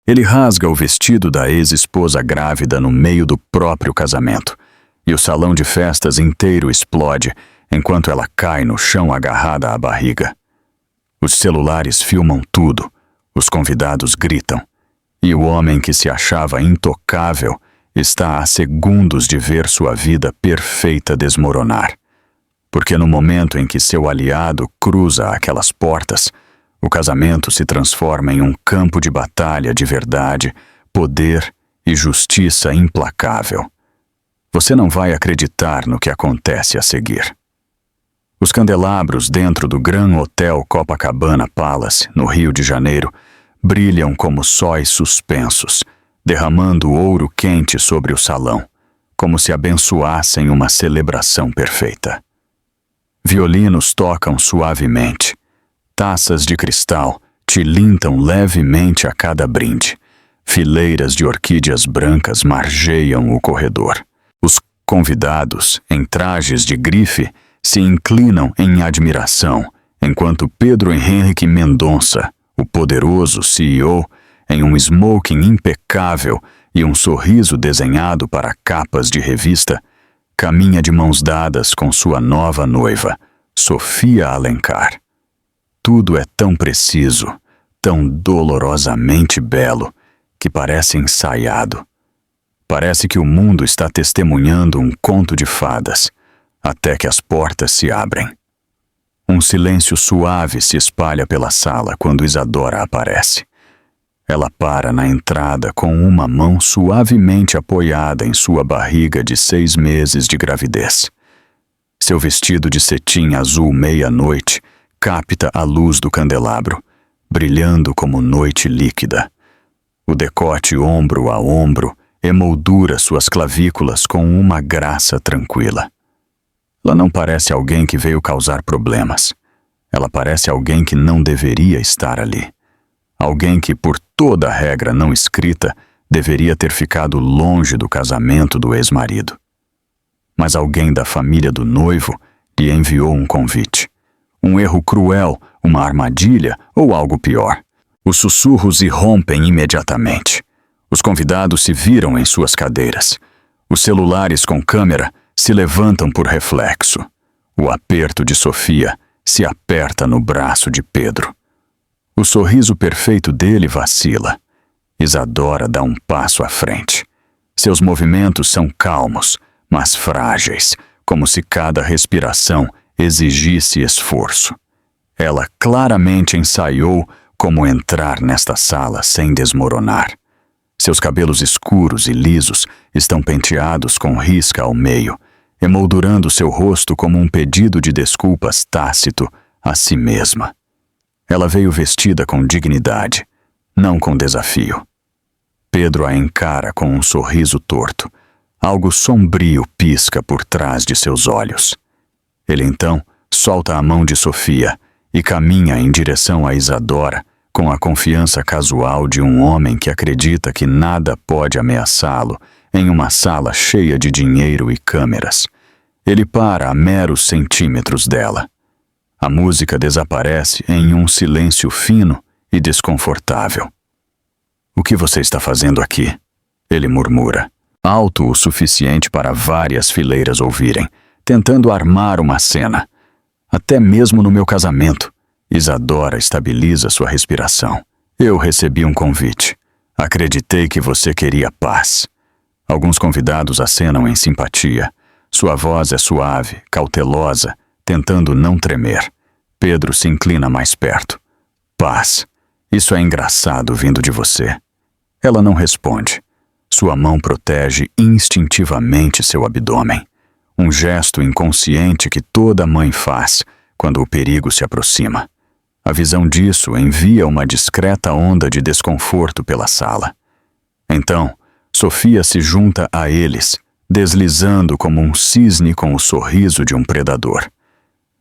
Ele rasga o vestido da ex-esposa grávida no meio do próprio casamento, e o salão de festas inteiro explode enquanto ela cai no chão agarrada à barriga. Os celulares filmam tudo, os convidados gritam, e o homem que se achava intocável está a segundos de ver sua vida perfeita desmoronar. Porque no momento em que seu aliado cruza aquelas portas, o casamento se transforma em um campo de batalha de verdade, poder e justiça implacável. Você não vai acreditar no que acontece a seguir. Os candelabros dentro do Grand Hotel Copacabana Palace, no Rio de Janeiro, brilham como sóis suspensos, derramando ouro quente sobre o salão, como se abençoassem uma celebração perfeita. Violinos tocam suavemente. Taças de cristal tilintam levemente a cada brinde. Fileiras de orquídeas brancas margeiam o corredor. Os convidados, em trajes de grife, se inclinam em admiração, enquanto Pedro Henrique Mendonça, o poderoso CEO, em um smoking impecável e um sorriso desenhado para capas de revista, caminha de mãos dadas com sua nova noiva, Sofia Alencar. Tudo é tão preciso, tão dolorosamente belo, que parece ensaiado. Parece que o mundo está testemunhando um conto de fadas, até que as portas se abrem. Um silêncio suave se espalha pela sala quando Isadora aparece. Ela para na entrada com uma mão suavemente apoiada em sua barriga de 6 meses de gravidez. Seu vestido de cetim azul meia-noite capta a luz do candelabro, brilhando como noite líquida. O decote ombro a ombro emoldura suas clavículas com uma graça tranquila. Ela não parece alguém que veio causar problemas. Ela parece alguém que não deveria estar ali. Alguém que, por toda a regra não escrita, deveria ter ficado longe do casamento do ex-marido. Mas alguém da família do noivo lhe enviou um convite. Um erro cruel, uma armadilha ou algo pior. Os sussurros irrompem imediatamente. Os convidados se viram em suas cadeiras. Os celulares com câmera se levantam por reflexo. O aperto de Sofia se aperta no braço de Pedro. O sorriso perfeito dele vacila. Isadora dá um passo à frente. Seus movimentos são calmos, mas frágeis, como se cada respiração exigisse esforço. Ela claramente ensaiou como entrar nesta sala sem desmoronar. Seus cabelos escuros e lisos estão penteados com risca ao meio, emoldurando seu rosto como um pedido de desculpas tácito a si mesma. Ela veio vestida com dignidade, não com desafio. Pedro a encara com um sorriso torto. Algo sombrio pisca por trás de seus olhos. Ele então solta a mão de Sofia e caminha em direção a Isadora com a confiança casual de um homem que acredita que nada pode ameaçá-lo em uma sala cheia de dinheiro e câmeras. Ele para a meros centímetros dela. A música desaparece em um silêncio fino e desconfortável. "O que você está fazendo aqui?" ele murmura, alto o suficiente para várias fileiras ouvirem, tentando armar uma cena. "Até mesmo no meu casamento." Isadora estabiliza sua respiração. "Eu recebi um convite. Acreditei que você queria paz." Alguns convidados acenam em simpatia. Sua voz é suave, cautelosa, tentando não tremer. Pedro se inclina mais perto. "Paz. Isso é engraçado vindo de você." Ela não responde. Sua mão protege instintivamente seu abdômen. Um gesto inconsciente que toda mãe faz quando o perigo se aproxima. A visão disso envia uma discreta onda de desconforto pela sala. Então, Sofia se junta a eles, deslizando como um cisne com o sorriso de um predador.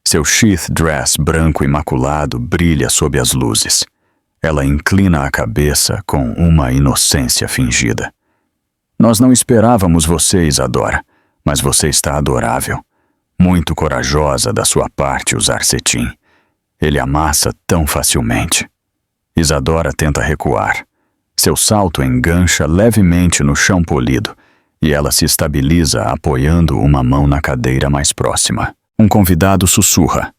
Seu sheath dress branco imaculado brilha sob as luzes. Ela inclina a cabeça com uma inocência fingida. "Nós não esperávamos você, Isadora, mas você está adorável. Muito corajosa da sua parte usar cetim. Ele amassa tão facilmente." Isadora tenta recuar. Seu salto engancha levemente no chão polido e ela se estabiliza apoiando uma mão na cadeira mais próxima. Um convidado sussurra.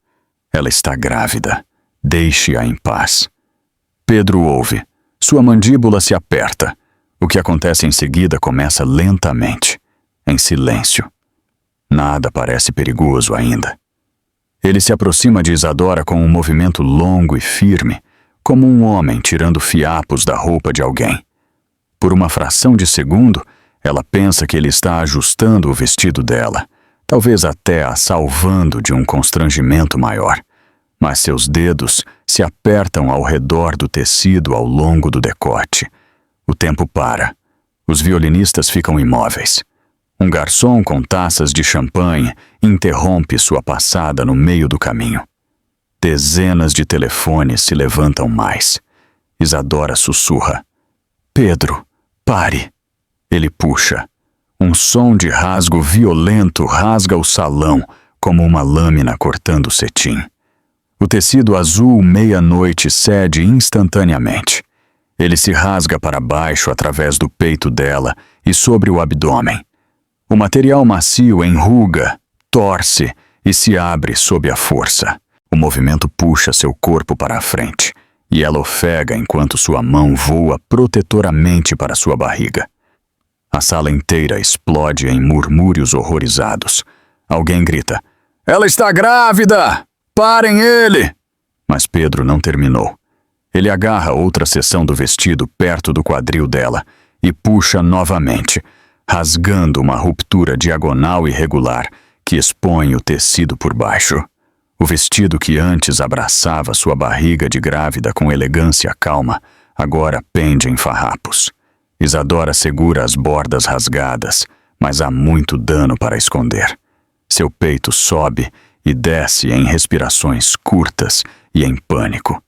Ela está grávida. Deixe-a em paz. Pedro ouve. Sua mandíbula se aperta. O que acontece em seguida começa lentamente, em silêncio. Nada parece perigoso ainda. Ele se aproxima de Isadora com um movimento longo e firme, como um homem tirando fiapos da roupa de alguém. Por uma fração de segundo, ela pensa que ele está ajustando o vestido dela, talvez até a salvando de um constrangimento maior. Mas seus dedos se apertam ao redor do tecido ao longo do decote. O tempo para. Os violinistas ficam imóveis. Um garçom com taças de champanhe interrompe sua passada no meio do caminho. Dezenas de telefones se levantam mais. Isadora sussurra. Pedro, pare. Ele puxa. Um som de rasgo violento rasga o salão como uma lâmina cortando cetim. O tecido azul meia-noite cede instantaneamente. Ele se rasga para baixo através do peito dela e sobre o abdômen. O material macio enruga, torce e se abre sob a força. O movimento puxa seu corpo para a frente e ela ofega enquanto sua mão voa protetoramente para sua barriga. A sala inteira explode em murmúrios horrorizados. Alguém grita: "Ela está grávida! Parem ele!" Mas Pedro não terminou. Ele agarra outra seção do vestido perto do quadril dela e puxa novamente, rasgando uma ruptura diagonal irregular que expõe o tecido por baixo. O vestido que antes abraçava sua barriga de grávida com elegância calma, agora pende em farrapos. Isadora segura as bordas rasgadas, mas há muito dano para esconder. Seu peito sobe e desce em respirações curtas e em pânico.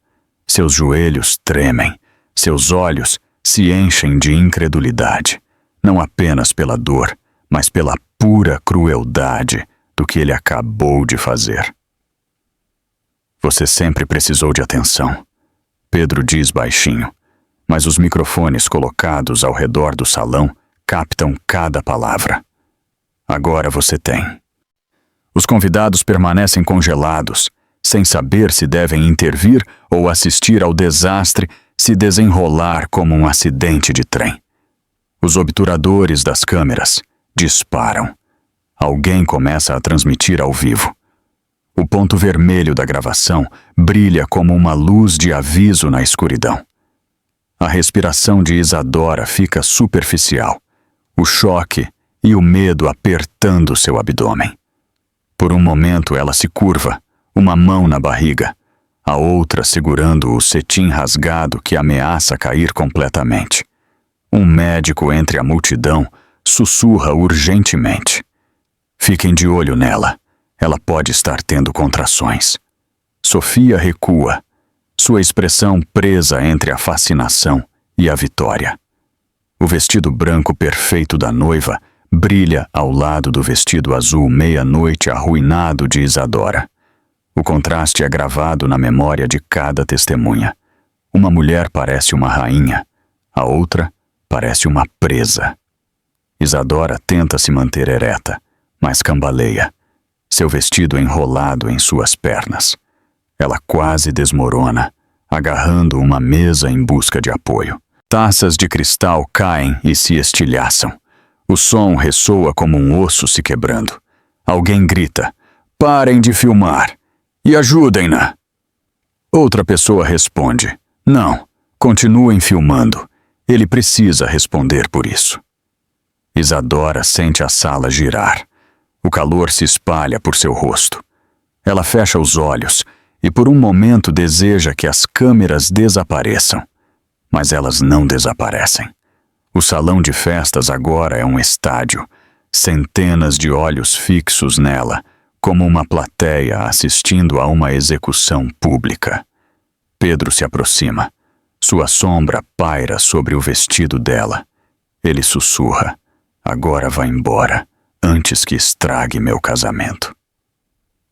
Seus joelhos tremem, seus olhos se enchem de incredulidade, não apenas pela dor, mas pela pura crueldade do que ele acabou de fazer. Você sempre precisou de atenção, Pedro diz baixinho, mas os microfones colocados ao redor do salão captam cada palavra. Agora você tem. Os convidados permanecem congelados, sem saber se devem intervir ou assistir ao desastre se desenrolar como um acidente de trem. Os obturadores das câmeras disparam. Alguém começa a transmitir ao vivo. O ponto vermelho da gravação brilha como uma luz de aviso na escuridão. A respiração de Isadora fica superficial, o choque e o medo apertando seu abdômen. Por um momento ela se curva, uma mão na barriga, a outra segurando o cetim rasgado que ameaça cair completamente. Um médico entre a multidão sussurra urgentemente. Fiquem de olho nela, ela pode estar tendo contrações. Sofia recua, sua expressão presa entre a fascinação e a vitória. O vestido branco perfeito da noiva brilha ao lado do vestido azul meia-noite arruinado de Isadora. O contraste é gravado na memória de cada testemunha. Uma mulher parece uma rainha, a outra parece uma presa. Isadora tenta se manter ereta, mas cambaleia, seu vestido enrolado em suas pernas. Ela quase desmorona, agarrando uma mesa em busca de apoio. Taças de cristal caem e se estilhaçam. O som ressoa como um osso se quebrando. Alguém grita: "Parem de filmar! E ajudem-na!" Outra pessoa responde: "Não, continuem filmando. Ele precisa responder por isso." Isadora sente a sala girar. O calor se espalha por seu rosto. Ela fecha os olhos e por um momento deseja que as câmeras desapareçam. Mas elas não desaparecem. O salão de festas agora é um estádio, centenas de olhos fixos nela, como uma plateia assistindo a uma execução pública. Pedro se aproxima. Sua sombra paira sobre o vestido dela. Ele sussurra: "Agora vá embora, antes que estrague meu casamento."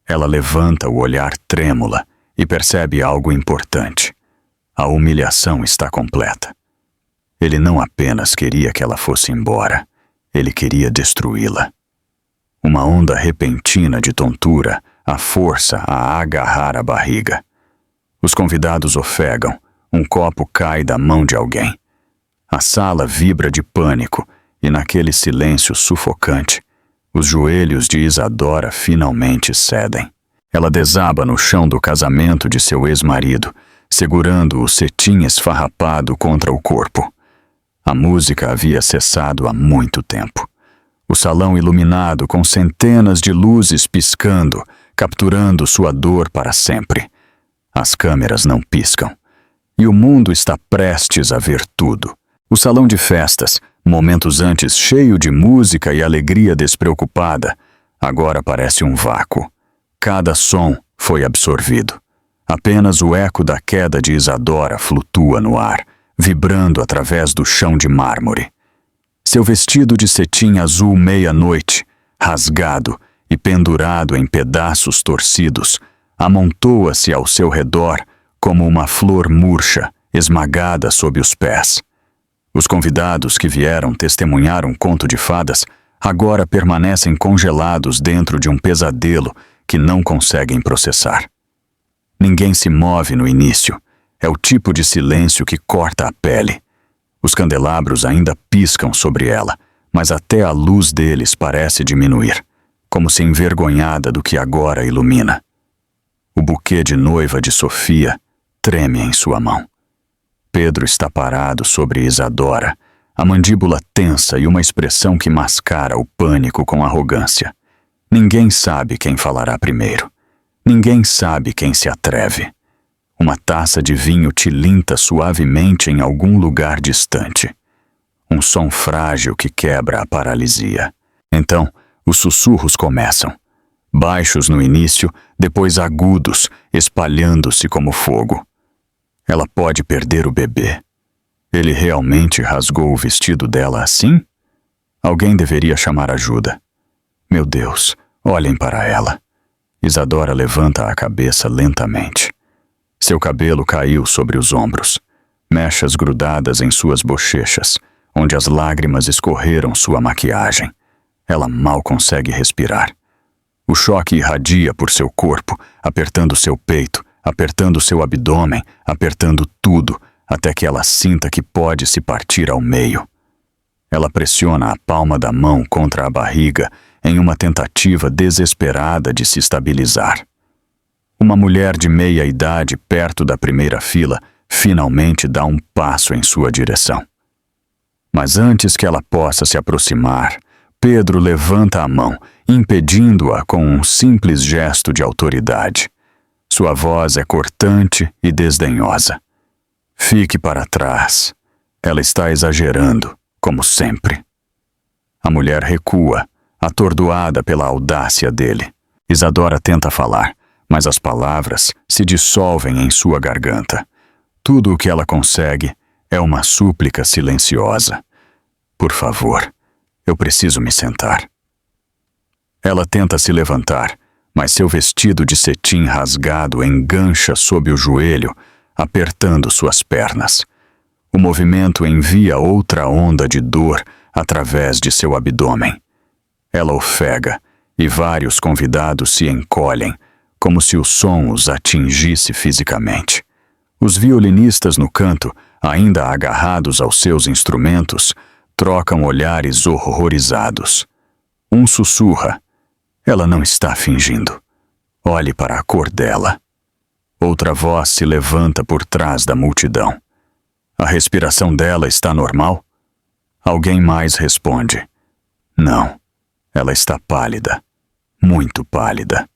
Ela levanta o olhar trêmula e percebe algo importante. A humilhação está completa. Ele não apenas queria que ela fosse embora, ele queria destruí-la. Uma onda repentina de tontura a força a agarrar a barriga. Os convidados ofegam, um copo cai da mão de alguém. A sala vibra de pânico e naquele silêncio sufocante, os joelhos de Isadora finalmente cedem. Ela desaba no chão do casamento de seu ex-marido, segurando o cetim esfarrapado contra o corpo. A música havia cessado há muito tempo. O salão iluminado com centenas de luzes piscando, capturando sua dor para sempre. As câmeras não piscam. E o mundo está prestes a ver tudo. O salão de festas, momentos antes cheio de música e alegria despreocupada, agora parece um vácuo. Cada som foi absorvido. Apenas o eco da queda de Isadora flutua no ar, vibrando através do chão de mármore. Seu vestido de cetim azul meia-noite, rasgado e pendurado em pedaços torcidos, amontoa-se ao seu redor como uma flor murcha, esmagada sob os pés. Os convidados que vieram testemunhar um conto de fadas agora permanecem congelados dentro de um pesadelo que não conseguem processar. Ninguém se move no início. É o tipo de silêncio que corta a pele. Os candelabros ainda piscam sobre ela, mas até a luz deles parece diminuir, como se envergonhada do que agora ilumina. O buquê de noiva de Sofia treme em sua mão. Pedro está parado sobre Isadora, a mandíbula tensa e uma expressão que mascara o pânico com arrogância. Ninguém sabe quem falará primeiro. Ninguém sabe quem se atreve. Uma taça de vinho tilinta suavemente em algum lugar distante. Um som frágil que quebra a paralisia. Então, os sussurros começam. Baixos no início, depois agudos, espalhando-se como fogo. Ela pode perder o bebê. Ele realmente rasgou o vestido dela assim? Alguém deveria chamar ajuda. Meu Deus, olhem para ela. Isadora levanta a cabeça lentamente. Seu cabelo caiu sobre os ombros, mechas grudadas em suas bochechas, onde as lágrimas escorreram sua maquiagem. Ela mal consegue respirar. O choque irradia por seu corpo, apertando seu peito, apertando seu abdômen, apertando tudo, até que ela sinta que pode se partir ao meio. Ela pressiona a palma da mão contra a barriga em uma tentativa desesperada de se estabilizar. Uma mulher de meia idade perto da primeira fila finalmente dá um passo em sua direção. Mas antes que ela possa se aproximar, Pedro levanta a mão, impedindo-a com um simples gesto de autoridade. Sua voz é cortante e desdenhosa. Fique para trás. Ela está exagerando, como sempre. A mulher recua, atordoada pela audácia dele. Isadora tenta falar, mas as palavras se dissolvem em sua garganta. Tudo o que ela consegue é uma súplica silenciosa. Por favor, eu preciso me sentar. Ela tenta se levantar, mas seu vestido de cetim rasgado engancha sob o joelho, apertando suas pernas. O movimento envia outra onda de dor através de seu abdômen. Ela ofega e vários convidados se encolhem, como se o som os atingisse fisicamente. Os violinistas no canto, ainda agarrados aos seus instrumentos, trocam olhares horrorizados. Um sussurra. Ela não está fingindo. Olhe para a cor dela. Outra voz se levanta por trás da multidão. A respiração dela está normal? Alguém mais responde. Não. Ela está pálida. Muito pálida.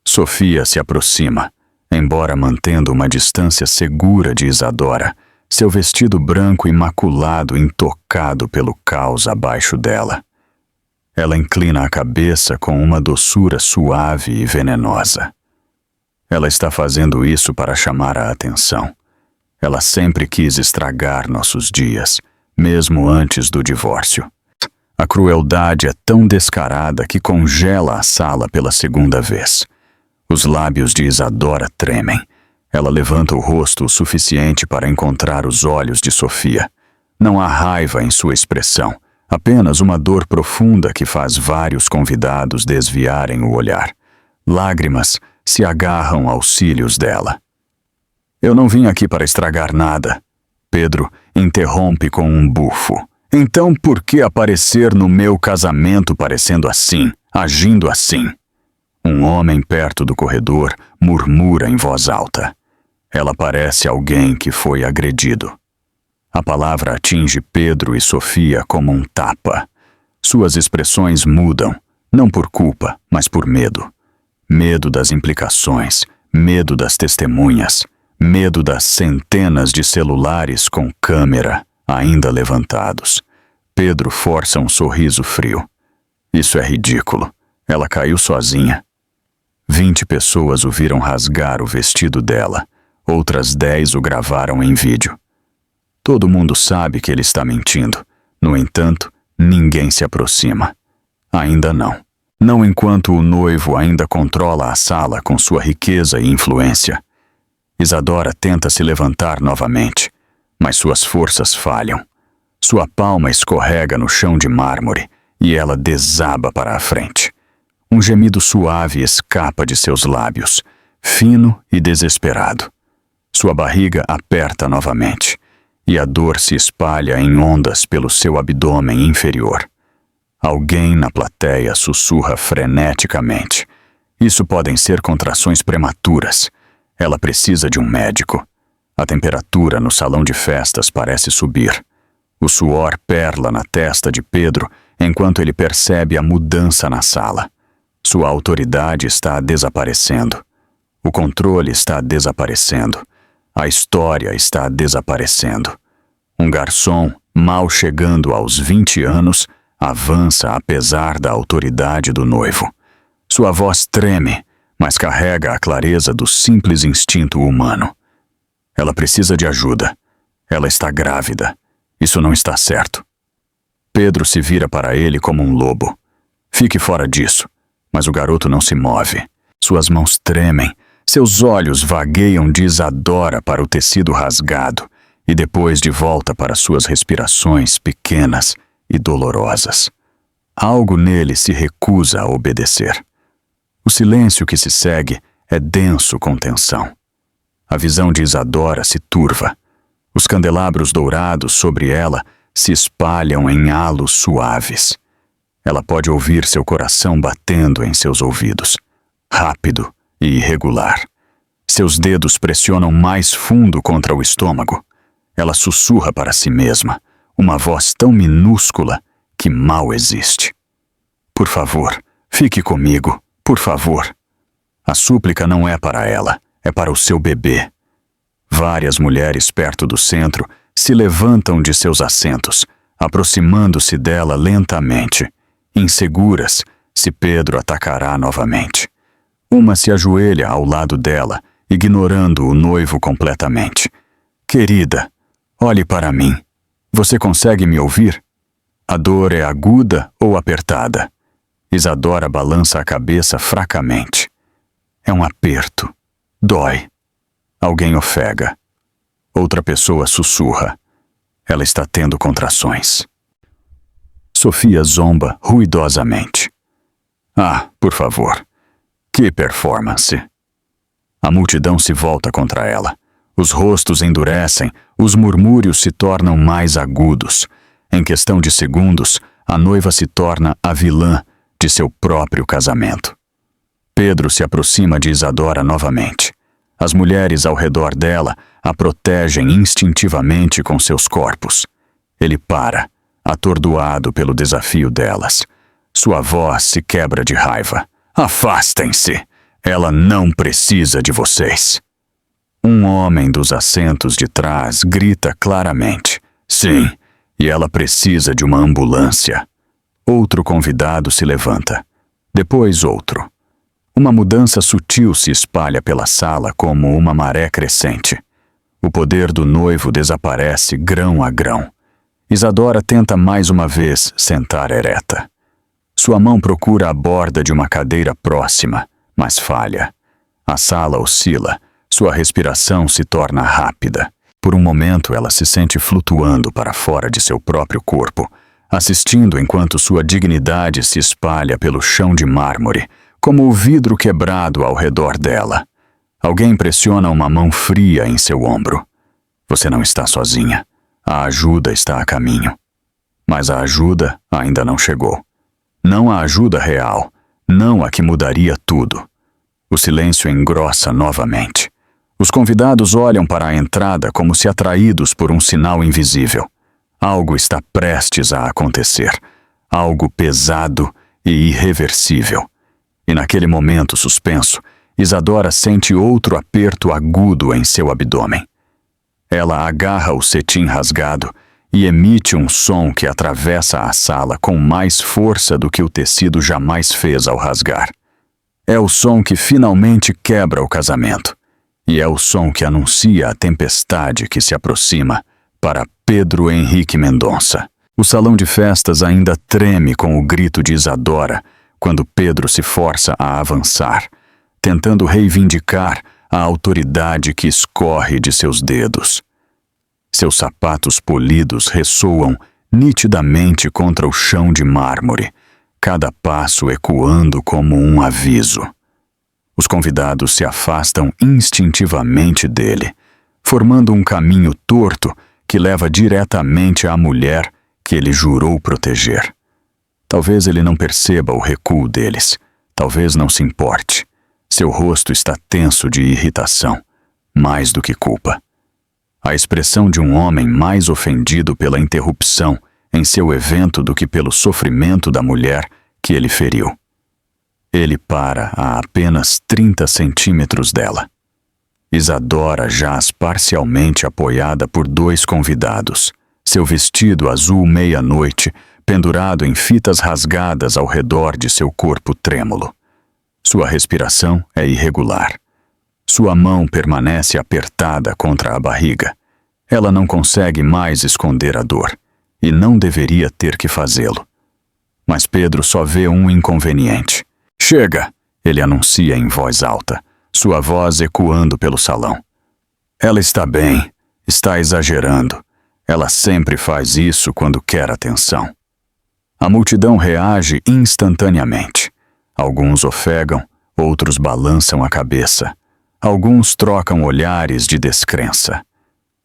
Sofia se aproxima, embora mantendo uma distância segura de Isadora, seu vestido branco imaculado intocado pelo caos abaixo dela. Ela inclina a cabeça com uma doçura suave e venenosa. Ela está fazendo isso para chamar a atenção. Ela sempre quis estragar nossos dias, mesmo antes do divórcio. A crueldade é tão descarada que congela a sala pela segunda vez. Os lábios de Isadora tremem. Ela levanta o rosto o suficiente para encontrar os olhos de Sofia. Não há raiva em sua expressão, apenas uma dor profunda que faz vários convidados desviarem o olhar. Lágrimas se agarram aos cílios dela. Eu não vim aqui para estragar nada. Pedro interrompe com um bufo. Então por que aparecer no meu casamento parecendo assim, agindo assim? Um homem perto do corredor murmura em voz alta. Ela parece alguém que foi agredido. A palavra atinge Pedro e Sofia como um tapa. Suas expressões mudam, não por culpa, mas por medo. Medo das implicações, medo das testemunhas, medo das centenas de celulares com câmera ainda levantados. Pedro força um sorriso frio. Isso é ridículo. Ela caiu sozinha. 20 pessoas o viram rasgar o vestido dela. Outras 10 o gravaram em vídeo. Todo mundo sabe que ele está mentindo. No entanto, ninguém se aproxima. Ainda não. Não enquanto o noivo ainda controla a sala com sua riqueza e influência. Isadora tenta se levantar novamente, mas suas forças falham. Sua palma escorrega no chão de mármore e ela desaba para a frente. Um gemido suave escapa de seus lábios, fino e desesperado. Sua barriga aperta novamente, e a dor se espalha em ondas pelo seu abdômen inferior. Alguém na plateia sussurra freneticamente. Isso podem ser contrações prematuras. Ela precisa de um médico. A temperatura no salão de festas parece subir. O suor perla na testa de Pedro enquanto ele percebe a mudança na sala. Sua autoridade está desaparecendo. O controle está desaparecendo. A história está desaparecendo. Um garçom, mal chegando aos 20 anos, avança apesar da autoridade do noivo. Sua voz treme, mas carrega a clareza do simples instinto humano. Ela precisa de ajuda. Ela está grávida. Isso não está certo. Pedro se vira para ele como um lobo. Fique fora disso. Mas o garoto não se move. Suas mãos tremem. Seus olhos vagueiam de Isadora para o tecido rasgado e depois de volta para suas respirações pequenas e dolorosas. Algo nele se recusa a obedecer. O silêncio que se segue é denso com tensão. A visão de Isadora se turva. Os candelabros dourados sobre ela se espalham em halos suaves. Ela pode ouvir seu coração batendo em seus ouvidos, rápido e irregular. Seus dedos pressionam mais fundo contra o estômago. Ela sussurra para si mesma, uma voz tão minúscula que mal existe. Por favor, fique comigo, por favor. A súplica não é para ela, é para o seu bebê. Várias mulheres perto do centro se levantam de seus assentos, aproximando-se dela lentamente, inseguras se Pedro atacará novamente. Uma se ajoelha ao lado dela, ignorando o noivo completamente. Querida, olhe para mim. Você consegue me ouvir? A dor é aguda ou apertada? Isadora balança a cabeça fracamente. É um aperto. Dói. Alguém ofega. Outra pessoa sussurra. Ela está tendo contrações. Sofia zomba ruidosamente. Ah, por favor. Que performance! A multidão se volta contra ela. Os rostos endurecem, os murmúrios se tornam mais agudos. Em questão de segundos, a noiva se torna a vilã de seu próprio casamento. Pedro se aproxima de Isadora novamente. As mulheres ao redor dela a protegem instintivamente com seus corpos. Ele para, atordoado pelo desafio delas. Sua voz se quebra de raiva. Afastem-se! Ela não precisa de vocês. Um homem dos assentos de trás grita claramente. Sim, e ela precisa de uma ambulância. Outro convidado se levanta. Depois outro. Uma mudança sutil se espalha pela sala como uma maré crescente. O poder do noivo desaparece grão a grão. Isadora tenta mais uma vez sentar ereta. Sua mão procura a borda de uma cadeira próxima, mas falha. A sala oscila, sua respiração se torna rápida. Por um momento, ela se sente flutuando para fora de seu próprio corpo, assistindo enquanto sua dignidade se espalha pelo chão de mármore, como o vidro quebrado ao redor dela. Alguém pressiona uma mão fria em seu ombro. Você não está sozinha. A ajuda está a caminho. Mas a ajuda ainda não chegou. Não a ajuda real, não a que mudaria tudo. O silêncio engrossa novamente. Os convidados olham para a entrada como se atraídos por um sinal invisível. Algo está prestes a acontecer. Algo pesado e irreversível. E naquele momento suspenso, Isadora sente outro aperto agudo em seu abdômen. Ela agarra o cetim rasgado e emite um som que atravessa a sala com mais força do que o tecido jamais fez ao rasgar. É o som que finalmente quebra o casamento. E é o som que anuncia a tempestade que se aproxima para Pedro Henrique Mendonça. O salão de festas ainda treme com o grito de Isadora quando Pedro se força a avançar, tentando reivindicar a autoridade que escorre de seus dedos. Seus sapatos polidos ressoam nitidamente contra o chão de mármore, cada passo ecoando como um aviso. Os convidados se afastam instintivamente dele, formando um caminho torto que leva diretamente à mulher que ele jurou proteger. Talvez ele não perceba o recuo deles, talvez não se importe. Seu rosto está tenso de irritação, mais do que culpa. A expressão de um homem mais ofendido pela interrupção em seu evento do que pelo sofrimento da mulher que ele feriu. Ele para a apenas 30 centímetros dela. Isadora jaz parcialmente apoiada por 2 convidados, seu vestido azul meia-noite pendurado em fitas rasgadas ao redor de seu corpo trêmulo. Sua respiração é irregular. Sua mão permanece apertada contra a barriga. Ela não consegue mais esconder a dor, e não deveria ter que fazê-lo. Mas Pedro só vê um inconveniente. Chega! Ele anuncia em voz alta, sua voz ecoando pelo salão. Ela está bem, está exagerando. Ela sempre faz isso quando quer atenção. A multidão reage instantaneamente. Alguns ofegam, outros balançam a cabeça. Alguns trocam olhares de descrença.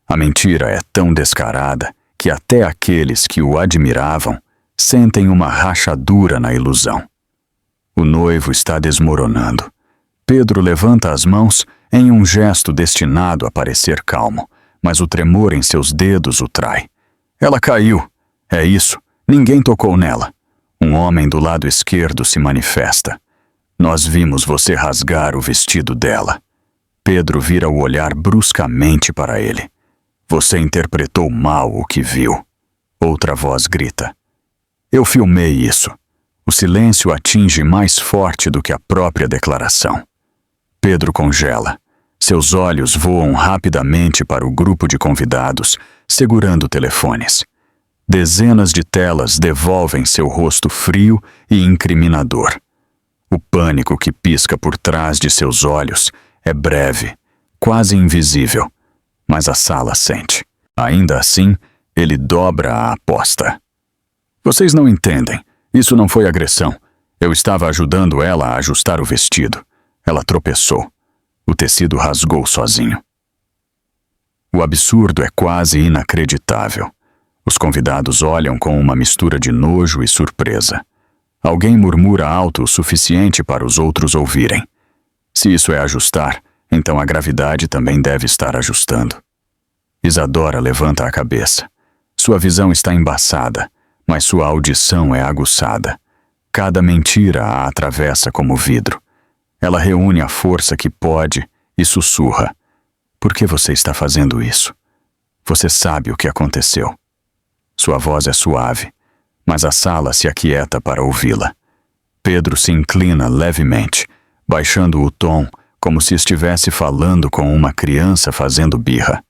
A mentira é tão descarada que até aqueles que o admiravam sentem uma rachadura na ilusão. O noivo está desmoronando. Pedro levanta as mãos em um gesto destinado a parecer calmo, mas o tremor em seus dedos o trai. Ela caiu. É isso. Ninguém tocou nela. Um homem do lado esquerdo se manifesta. Nós vimos você rasgar o vestido dela. Pedro vira o olhar bruscamente para ele. Você interpretou mal o que viu. Outra voz grita. Eu filmei isso. O silêncio atinge mais forte do que a própria declaração. Pedro congela. Seus olhos voam rapidamente para o grupo de convidados, segurando telefones. Dezenas de telas devolvem seu rosto frio e incriminador. O pânico que pisca por trás de seus olhos é breve, quase invisível, mas a sala sente. Ainda assim, ele dobra a aposta. Vocês não entendem. Isso não foi agressão. Eu estava ajudando ela a ajustar o vestido. Ela tropeçou. O tecido rasgou sozinho. O absurdo é quase inacreditável. Os convidados olham com uma mistura de nojo e surpresa. Alguém murmura alto o suficiente para os outros ouvirem. Se isso é ajustar, então a gravidade também deve estar ajustando. Isadora levanta a cabeça. Sua visão está embaçada, mas sua audição é aguçada. Cada mentira a atravessa como vidro. Ela reúne a força que pode e sussurra. Por que você está fazendo isso? Você sabe o que aconteceu. Sua voz é suave, mas a sala se aquieta para ouvi-la. Pedro se inclina levemente, baixando o tom como se estivesse falando com uma criança fazendo birra.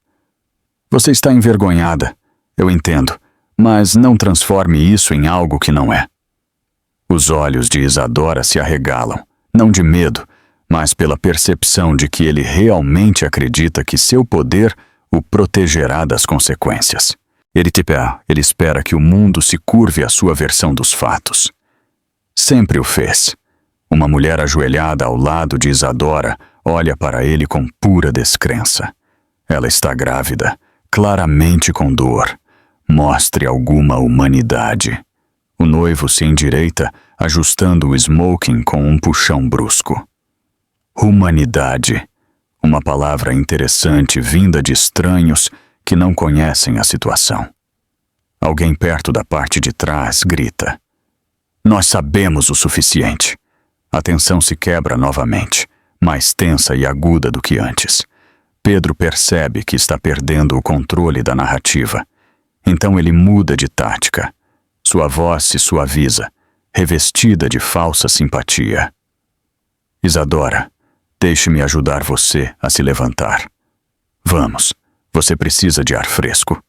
Você está envergonhada, eu entendo, mas não transforme isso em algo que não é. Os olhos de Isadora se arregalam, não de medo, mas pela percepção de que ele realmente acredita que seu poder o protegerá das consequências. Ele espera que o mundo se curve à sua versão dos fatos. Sempre o fez. Uma mulher ajoelhada ao lado de Isadora olha para ele com pura descrença. Ela está grávida, claramente com dor. Mostre alguma humanidade. O noivo se endireita, ajustando o smoking com um puxão brusco. Humanidade. Uma palavra interessante vinda de estranhos que não conhecem a situação. Alguém perto da parte de trás grita. Nós sabemos o suficiente. A tensão se quebra novamente, mais tensa e aguda do que antes. Pedro percebe que está perdendo o controle da narrativa. Então ele muda de tática. Sua voz se suaviza, revestida de falsa simpatia. Isadora, deixe-me ajudar você a se levantar. Vamos, você precisa de ar fresco.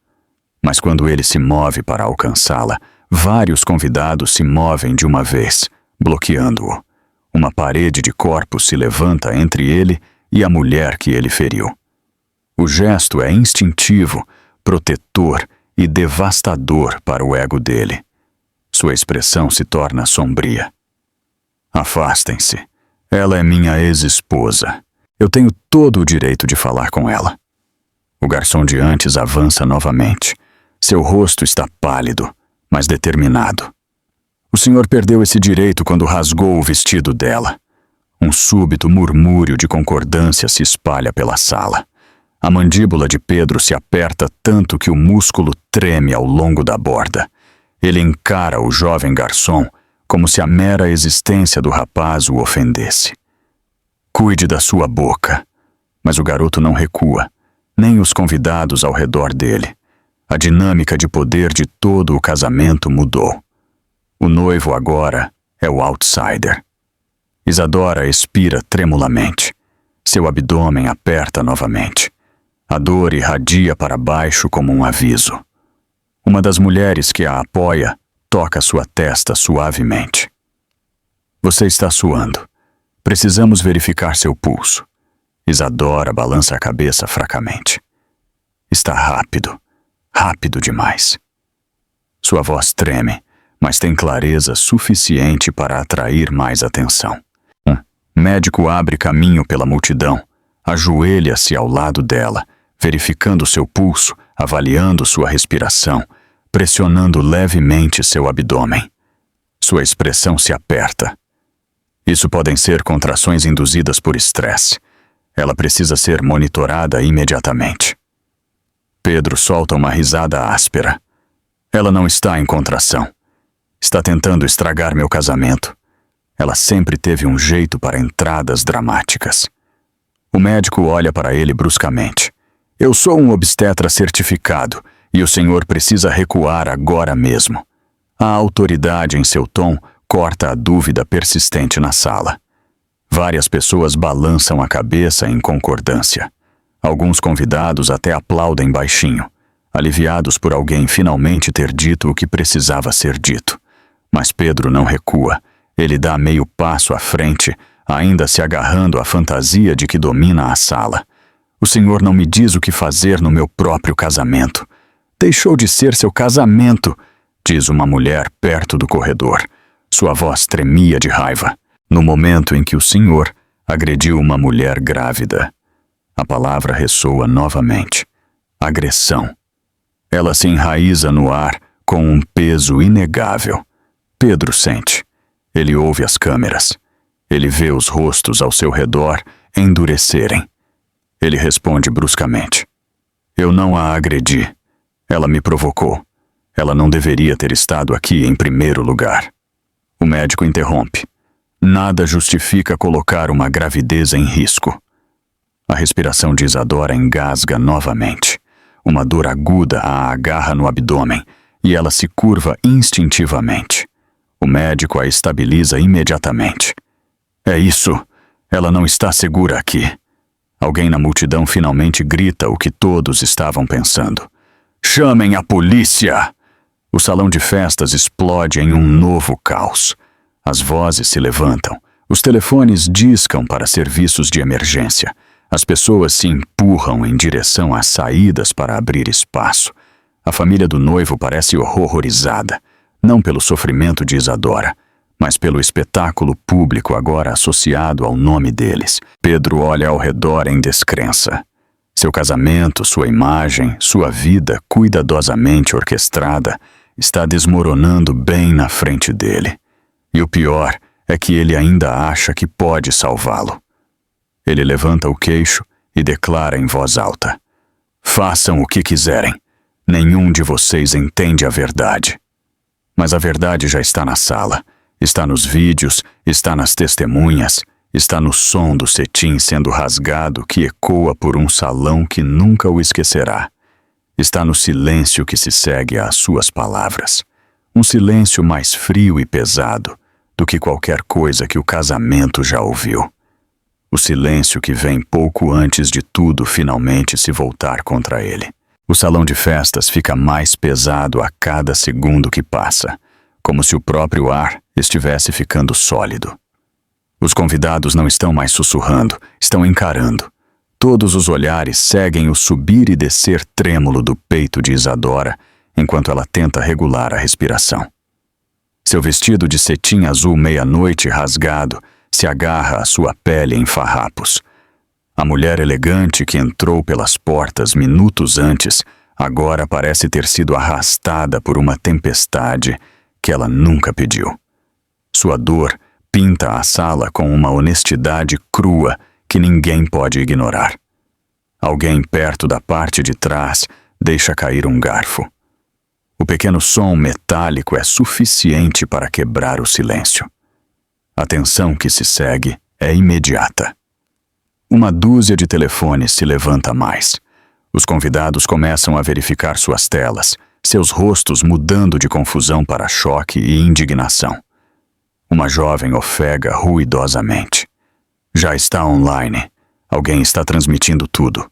Mas quando ele se move para alcançá-la, vários convidados se movem de uma vez, bloqueando-o. Uma parede de corpos se levanta entre ele e a mulher que ele feriu. O gesto é instintivo, protetor e devastador para o ego dele. Sua expressão se torna sombria. Afastem-se. Ela é minha ex-esposa. Eu tenho todo o direito de falar com ela. O garçom de antes avança novamente. Seu rosto está pálido, mas determinado. O senhor perdeu esse direito quando rasgou o vestido dela. Um súbito murmúrio de concordância se espalha pela sala. A mandíbula de Pedro se aperta tanto que o músculo treme ao longo da borda. Ele encara o jovem garçom como se a mera existência do rapaz o ofendesse. Cuide da sua boca. Mas o garoto não recua, nem os convidados ao redor dele. A dinâmica de poder de todo o casamento mudou. O noivo agora é o outsider. Isadora expira tremulamente. Seu abdômen aperta novamente. A dor irradia para baixo como um aviso. Uma das mulheres que a apoia toca sua testa suavemente. Você está suando. Precisamos verificar seu pulso. Isadora balança a cabeça fracamente. Está rápido. Rápido demais. Sua voz treme, mas tem clareza suficiente para atrair mais atenção. Um médico abre caminho pela multidão, ajoelha-se ao lado dela, verificando seu pulso, avaliando sua respiração, pressionando levemente seu abdômen. Sua expressão se aperta. Isso podem ser contrações induzidas por estresse. Ela precisa ser monitorada imediatamente. Pedro solta uma risada áspera. Ela não está em contração. Está tentando estragar meu casamento. Ela sempre teve um jeito para entradas dramáticas. O médico olha para ele bruscamente. Eu sou um obstetra certificado e o senhor precisa recuar agora mesmo. A autoridade em seu tom corta a dúvida persistente na sala. Várias pessoas balançam a cabeça em concordância. Alguns convidados até aplaudem baixinho, aliviados por alguém finalmente ter dito o que precisava ser dito. Mas Pedro não recua. Ele dá meio passo à frente, ainda se agarrando à fantasia de que domina a sala. O senhor não me diz o que fazer no meu próprio casamento. Deixou de ser seu casamento, diz uma mulher perto do corredor. Sua voz tremia de raiva, no momento em que o senhor agrediu uma mulher grávida. A palavra ressoa novamente. Agressão. Ela se enraiza no ar com um peso inegável. Pedro sente. Ele ouve as câmeras. Ele vê os rostos ao seu redor endurecerem. Ele responde bruscamente. Eu não a agredi. Ela me provocou. Ela não deveria ter estado aqui em primeiro lugar. O médico interrompe. Nada justifica colocar uma gravidez em risco. A respiração de Isadora engasga novamente. Uma dor aguda a agarra no abdômen e ela se curva instintivamente. O médico a estabiliza imediatamente. É isso. Ela não está segura aqui. Alguém na multidão finalmente grita o que todos estavam pensando. Chamem a polícia! O salão de festas explode em um novo caos. As vozes se levantam. Os telefones discam para serviços de emergência. As pessoas se empurram em direção às saídas para abrir espaço. A família do noivo parece horrorizada, não pelo sofrimento de Isadora, mas pelo espetáculo público agora associado ao nome deles. Pedro olha ao redor em descrença. Seu casamento, sua imagem, sua vida cuidadosamente orquestrada está desmoronando bem na frente dele. E o pior é que ele ainda acha que pode salvá-lo. Ele levanta o queixo e declara em voz alta: "Façam o que quiserem. Nenhum de vocês entende a verdade." Mas a verdade já está na sala, está nos vídeos, está nas testemunhas, está no som do cetim sendo rasgado que ecoa por um salão que nunca o esquecerá. Está no silêncio que se segue às suas palavras. Um silêncio mais frio e pesado do que qualquer coisa que o casamento já ouviu. O silêncio que vem pouco antes de tudo finalmente se voltar contra ele. O salão de festas fica mais pesado a cada segundo que passa, como se o próprio ar estivesse ficando sólido. Os convidados não estão mais sussurrando, estão encarando. Todos os olhares seguem o subir e descer trêmulo do peito de Isadora, enquanto ela tenta regular a respiração. Seu vestido de cetim azul meia-noite rasgado se agarra à sua pele em farrapos. A mulher elegante que entrou pelas portas minutos antes agora parece ter sido arrastada por uma tempestade que ela nunca pediu. Sua dor pinta a sala com uma honestidade crua que ninguém pode ignorar. Alguém perto da parte de trás deixa cair um garfo. O pequeno som metálico é suficiente para quebrar o silêncio. A tensão que se segue é imediata. Uma dúzia de telefones se levanta mais. Os convidados começam a verificar suas telas, seus rostos mudando de confusão para choque e indignação. Uma jovem ofega ruidosamente. Já está online. Alguém está transmitindo tudo.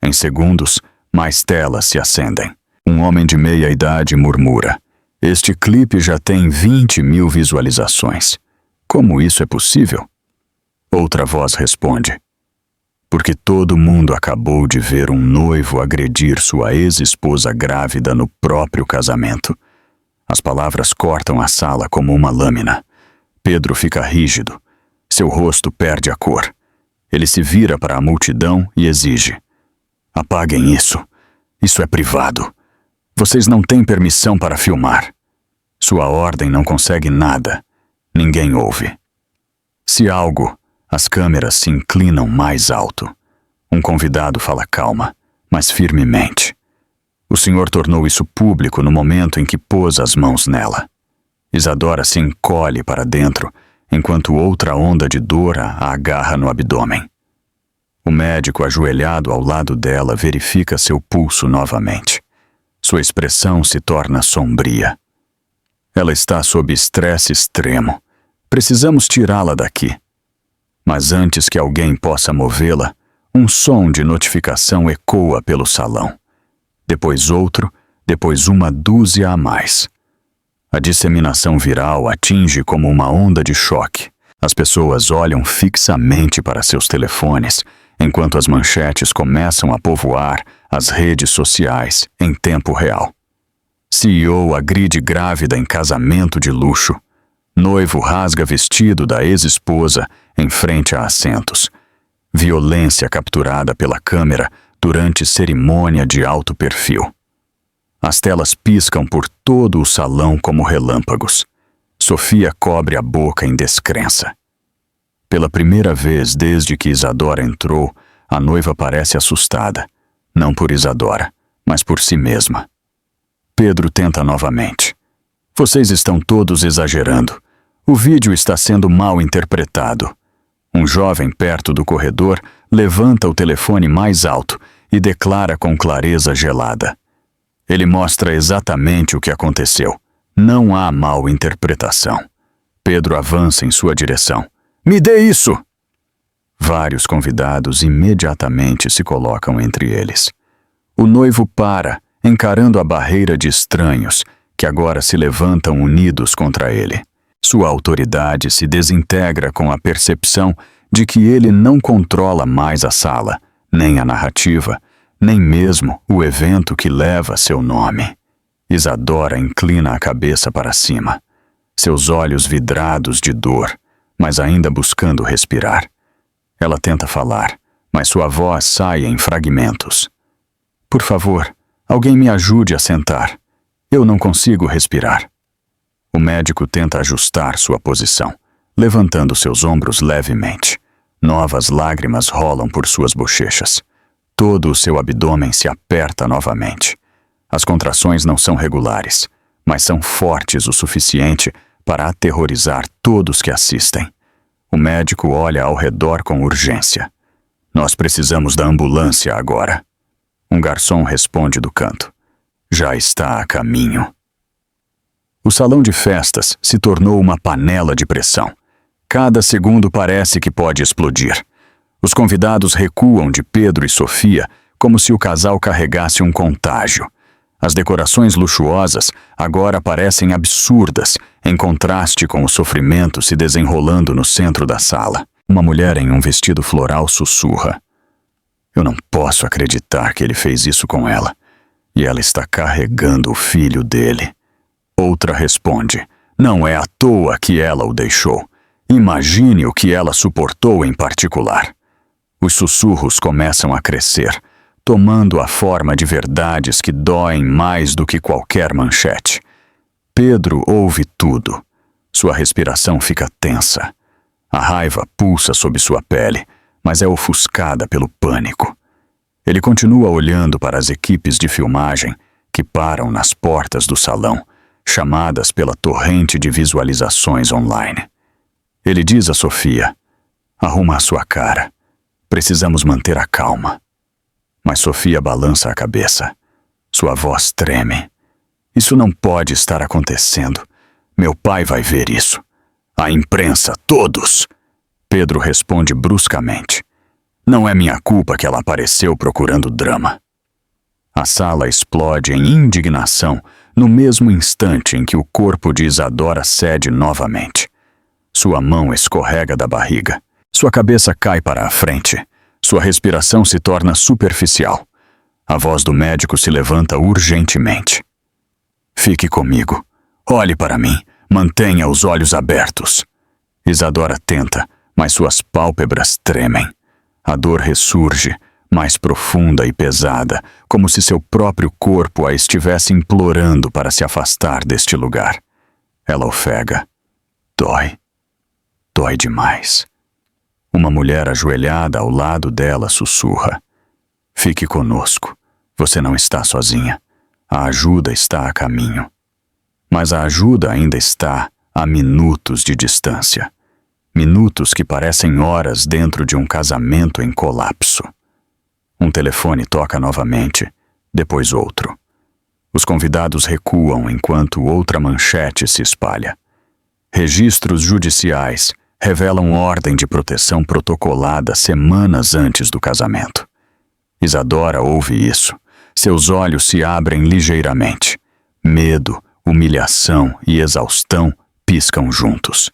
Em segundos, mais telas se acendem. Um homem de meia idade murmura: "Este clipe já tem 20.000 visualizações. Como isso é possível?" Outra voz responde: "Porque todo mundo acabou de ver um noivo agredir sua ex-esposa grávida no próprio casamento." As palavras cortam a sala como uma lâmina. Pedro fica rígido. Seu rosto perde a cor. Ele se vira para a multidão e exige: "Apaguem isso. Isso é privado. Vocês não têm permissão para filmar." Sua ordem não consegue nada. Ninguém ouve. Se algo, as câmeras se inclinam mais alto. Um convidado fala calma, mas firmemente. O senhor tornou isso público no momento em que pôs as mãos nela. Isadora se encolhe para dentro, enquanto outra onda de dor a agarra no abdômen. O médico ajoelhado ao lado dela verifica seu pulso novamente. Sua expressão se torna sombria. Ela está sob estresse extremo. Precisamos tirá-la daqui. Mas antes que alguém possa movê-la, um som de notificação ecoa pelo salão. Depois outro, depois uma dúzia a mais. A disseminação viral atinge como uma onda de choque. As pessoas olham fixamente para seus telefones, enquanto as manchetes começam a povoar as redes sociais em tempo real. CEO agride grávida em casamento de luxo. Noivo rasga vestido da ex-esposa em frente a assentos. Violência capturada pela câmera durante cerimônia de alto perfil. As telas piscam por todo o salão como relâmpagos. Sofia cobre a boca em descrença. Pela primeira vez desde que Isadora entrou, a noiva parece assustada, não por Isadora, mas por si mesma. Pedro tenta novamente. "Vocês estão todos exagerando. O vídeo está sendo mal interpretado." Um jovem perto do corredor levanta o telefone mais alto e declara com clareza gelada. Ele mostra exatamente o que aconteceu. Não há mal interpretação. Pedro avança em sua direção. "Me dê isso!" Vários convidados imediatamente se colocam entre eles. O noivo para, encarando a barreira de estranhos, que agora se levantam unidos contra ele. Sua autoridade se desintegra com a percepção de que ele não controla mais a sala, nem a narrativa, nem mesmo o evento que leva seu nome. Isadora inclina a cabeça para cima, seus olhos vidrados de dor, mas ainda buscando respirar. Ela tenta falar, mas sua voz sai em fragmentos. Por favor, alguém me ajude a sentar. Eu não consigo respirar. O médico tenta ajustar sua posição, levantando seus ombros levemente. Novas lágrimas rolam por suas bochechas. Todo o seu abdômen se aperta novamente. As contrações não são regulares, mas são fortes o suficiente para aterrorizar todos que assistem. O médico olha ao redor com urgência. Nós precisamos da ambulância agora. Um garçom responde do canto. Já está a caminho. O salão de festas se tornou uma panela de pressão. Cada segundo parece que pode explodir. Os convidados recuam de Pedro e Sofia como se o casal carregasse um contágio. As decorações luxuosas agora parecem absurdas, em contraste com o sofrimento se desenrolando no centro da sala. Uma mulher em um vestido floral sussurra. Eu não posso acreditar que ele fez isso com ela. E ela está carregando o filho dele. Outra responde. Não é à toa que ela o deixou. Imagine o que ela suportou em particular. Os sussurros começam a crescer, tomando a forma de verdades que doem mais do que qualquer manchete. Pedro ouve tudo. Sua respiração fica tensa. A raiva pulsa sob sua pele, mas é ofuscada pelo pânico. Ele continua olhando para as equipes de filmagem que param nas portas do salão, chamadas pela torrente de visualizações online. Ele diz a Sofia, arruma a sua cara. Precisamos manter a calma. Mas Sofia balança a cabeça. Sua voz treme. Isso não pode estar acontecendo. Meu pai vai ver isso. A imprensa, todos. Pedro responde bruscamente. Não é minha culpa que ela apareceu procurando drama. A sala explode em indignação no mesmo instante em que o corpo de Isadora cede novamente. Sua mão escorrega da barriga. Sua cabeça cai para a frente. Sua respiração se torna superficial. A voz do médico se levanta urgentemente. Fique comigo. Olhe para mim. Mantenha os olhos abertos. Isadora tenta, mas suas pálpebras tremem. A dor ressurge, mais profunda e pesada, como se seu próprio corpo a estivesse implorando para se afastar deste lugar. Ela ofega. Dói. Dói demais. Uma mulher ajoelhada ao lado dela sussurra. Fique conosco. Você não está sozinha. A ajuda está a caminho. Mas a ajuda ainda está a minutos de distância. Minutos que parecem horas dentro de um casamento em colapso. Um telefone toca novamente, depois outro. Os convidados recuam enquanto outra manchete se espalha. Registros judiciais revelam ordem de proteção protocolada semanas antes do casamento. Isadora ouve isso. Seus olhos se abrem ligeiramente. Medo, humilhação e exaustão piscam juntos.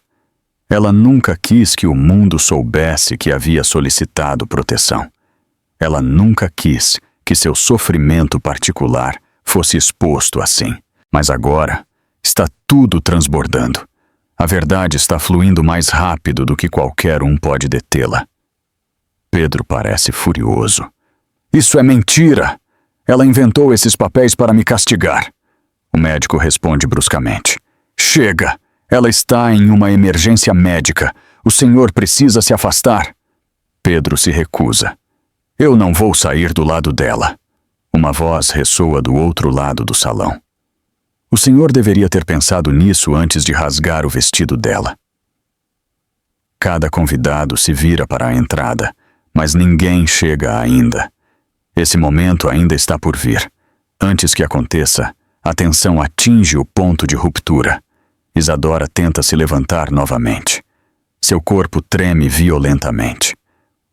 Ela nunca quis que o mundo soubesse que havia solicitado proteção. Ela nunca quis que seu sofrimento particular fosse exposto assim. Mas agora está tudo transbordando. A verdade está fluindo mais rápido do que qualquer um pode detê-la. Pedro parece furioso. Isso é mentira! Ela inventou esses papéis para me castigar. O médico responde bruscamente. Chega! Ela está em uma emergência médica. O senhor precisa se afastar. Pedro se recusa. Eu não vou sair do lado dela. Uma voz ressoa do outro lado do salão. O senhor deveria ter pensado nisso antes de rasgar o vestido dela. Cada convidado se vira para a entrada, mas ninguém chega ainda. Esse momento ainda está por vir. Antes que aconteça, a tensão atinge o ponto de ruptura. Isadora tenta se levantar novamente. Seu corpo treme violentamente.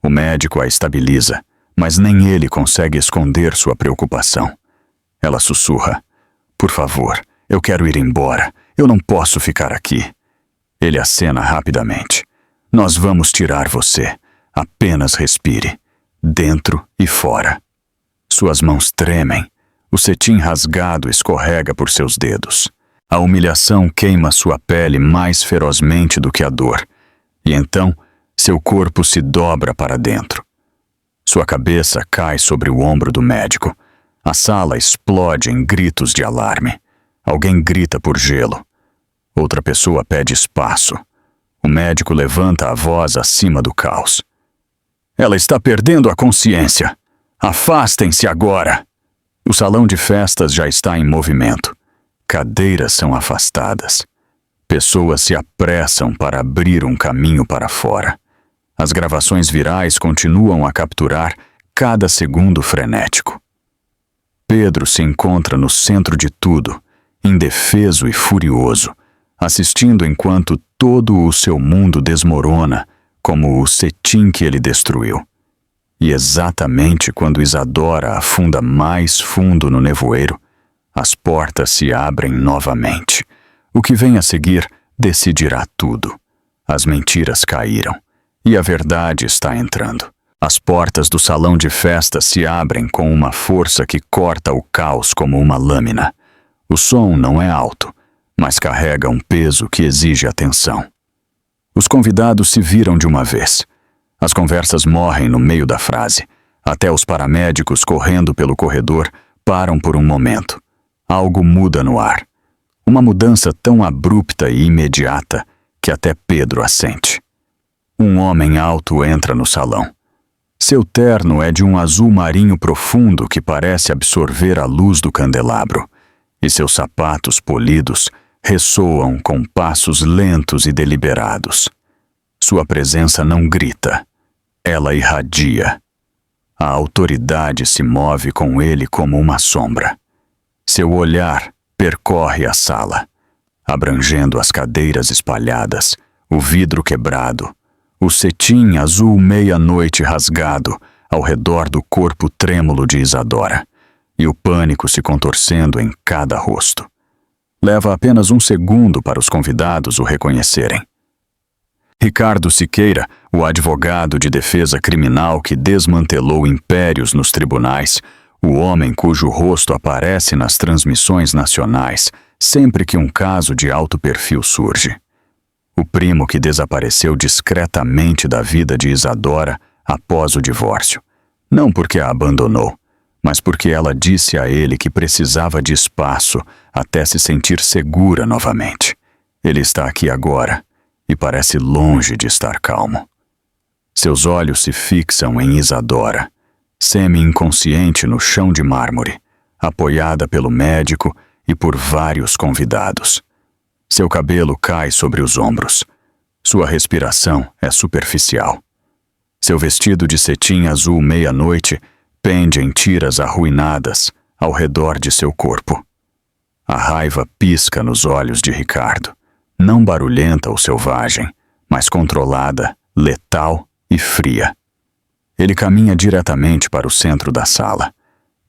O médico a estabiliza, mas nem ele consegue esconder sua preocupação. Ela sussurra. Por favor, eu quero ir embora. Eu não posso ficar aqui. Ele acena rapidamente. Nós vamos tirar você. Apenas respire. Dentro e fora. Suas mãos tremem. O cetim rasgado escorrega por seus dedos. A humilhação queima sua pele mais ferozmente do que a dor. E então, seu corpo se dobra para dentro. Sua cabeça cai sobre o ombro do médico. A sala explode em gritos de alarme. Alguém grita por gelo. Outra pessoa pede espaço. O médico levanta a voz acima do caos. Ela está perdendo a consciência. Afastem-se agora. O salão de festas já está em movimento. Cadeiras são afastadas. Pessoas se apressam para abrir um caminho para fora. As gravações virais continuam a capturar cada segundo frenético. Pedro se encontra no centro de tudo, indefeso e furioso, assistindo enquanto todo o seu mundo desmorona, como o cetim que ele destruiu. E exatamente quando Isadora afunda mais fundo no nevoeiro, as portas se abrem novamente. O que vem a seguir decidirá tudo. As mentiras caíram, e a verdade está entrando. As portas do salão de festa se abrem com uma força que corta o caos como uma lâmina. O som não é alto, mas carrega um peso que exige atenção. Os convidados se viram de uma vez. As conversas morrem no meio da frase. Até os paramédicos correndo pelo corredor param por um momento. Algo muda no ar. Uma mudança tão abrupta e imediata que até Pedro a sente. Um homem alto entra no salão. Seu terno é de um azul marinho profundo que parece absorver a luz do candelabro, e seus sapatos polidos ressoam com passos lentos e deliberados. Sua presença não grita, ela irradia. A autoridade se move com ele como uma sombra. Seu olhar percorre a sala, abrangendo as cadeiras espalhadas, o vidro quebrado, o cetim azul meia-noite rasgado ao redor do corpo trêmulo de Isadora, e o pânico se contorcendo em cada rosto. Leva apenas um segundo para os convidados o reconhecerem. Ricardo Siqueira, o advogado de defesa criminal que desmantelou impérios nos tribunais, o homem cujo rosto aparece nas transmissões nacionais sempre que um caso de alto perfil surge. O primo que desapareceu discretamente da vida de Isadora após o divórcio, não porque a abandonou, mas porque ela disse a ele que precisava de espaço até se sentir segura novamente. Ele está aqui agora e parece longe de estar calmo. Seus olhos se fixam em Isadora, semi-inconsciente no chão de mármore, apoiada pelo médico e por vários convidados. Seu cabelo cai sobre os ombros. Sua respiração é superficial. Seu vestido de cetim azul meia-noite pende em tiras arruinadas ao redor de seu corpo. A raiva pisca nos olhos de Ricardo, não barulhenta ou selvagem, mas controlada, letal e fria. Ele caminha diretamente para o centro da sala.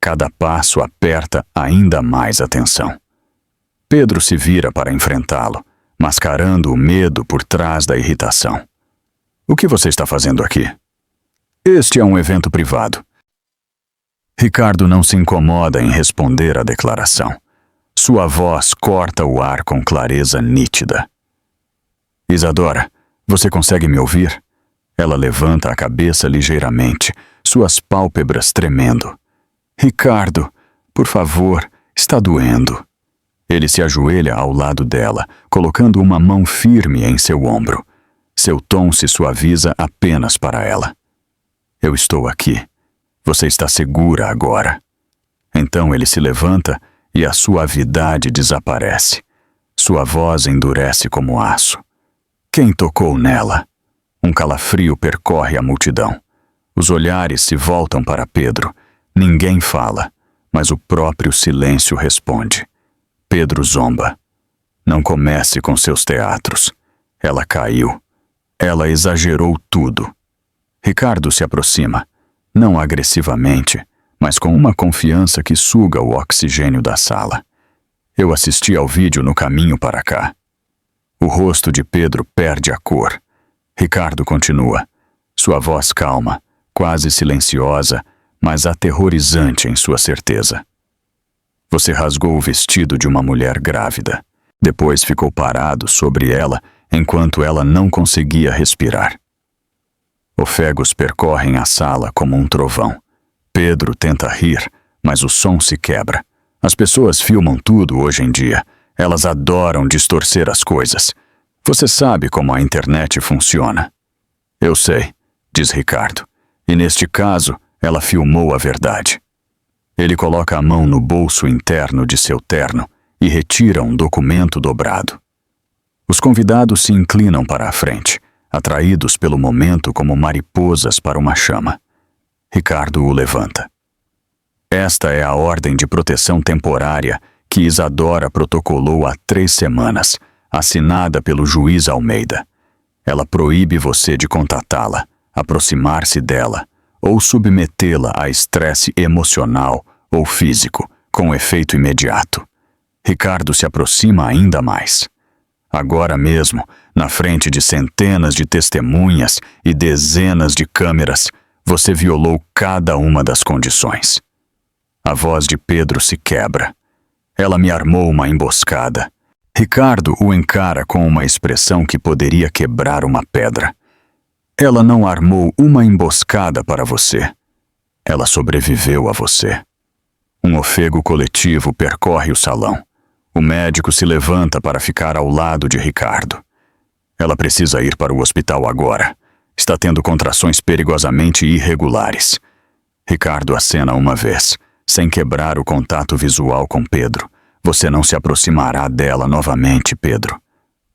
Cada passo aperta ainda mais a tensão. Pedro se vira para enfrentá-lo, mascarando o medo por trás da irritação. O que você está fazendo aqui? Este é um evento privado. Ricardo não se incomoda em responder à declaração. Sua voz corta o ar com clareza nítida. Isadora, você consegue me ouvir? Ela levanta a cabeça ligeiramente, suas pálpebras tremendo. Ricardo, por favor, está doendo. Ele se ajoelha ao lado dela, colocando uma mão firme em seu ombro. Seu tom se suaviza apenas para ela. Eu estou aqui. Você está segura agora. Então ele se levanta e a suavidade desaparece. Sua voz endurece como aço. Quem tocou nela? Um calafrio percorre a multidão. Os olhares se voltam para Pedro. Ninguém fala, mas o próprio silêncio responde. Pedro zomba. Não comece com seus teatros. Ela caiu. Ela exagerou tudo. Ricardo se aproxima, não agressivamente, mas com uma confiança que suga o oxigênio da sala. Eu assisti ao vídeo no caminho para cá. O rosto de Pedro perde a cor. Ricardo continua, sua voz calma, quase silenciosa, mas aterrorizante em sua certeza. Você rasgou o vestido de uma mulher grávida. Depois ficou parado sobre ela enquanto ela não conseguia respirar. Ofegos percorrem a sala como um trovão. Pedro tenta rir, mas o som se quebra. As pessoas filmam tudo hoje em dia. Elas adoram distorcer as coisas. Você sabe como a internet funciona. Eu sei, diz Ricardo. E neste caso, ela filmou a verdade. Ele coloca a mão no bolso interno de seu terno e retira um documento dobrado. Os convidados se inclinam para a frente, atraídos pelo momento como mariposas para uma chama. Ricardo o levanta. Esta é a ordem de proteção temporária que Isadora protocolou há 3 semanas, assinada pelo juiz Almeida. Ela proíbe você de contatá-la, aproximar-se dela ou submetê-la a estresse emocional ou físico, com efeito imediato. Ricardo se aproxima ainda mais. Agora mesmo, na frente de centenas de testemunhas e dezenas de câmeras, você violou cada uma das condições. A voz de Pedro se quebra. Ela me armou uma emboscada. Ricardo o encara com uma expressão que poderia quebrar uma pedra. Ela não armou uma emboscada para você. Ela sobreviveu a você. Um ofego coletivo percorre o salão. O médico se levanta para ficar ao lado de Ricardo. Ela precisa ir para o hospital agora. Está tendo contrações perigosamente irregulares. Ricardo acena uma vez, sem quebrar o contato visual com Pedro. Você não se aproximará dela novamente, Pedro.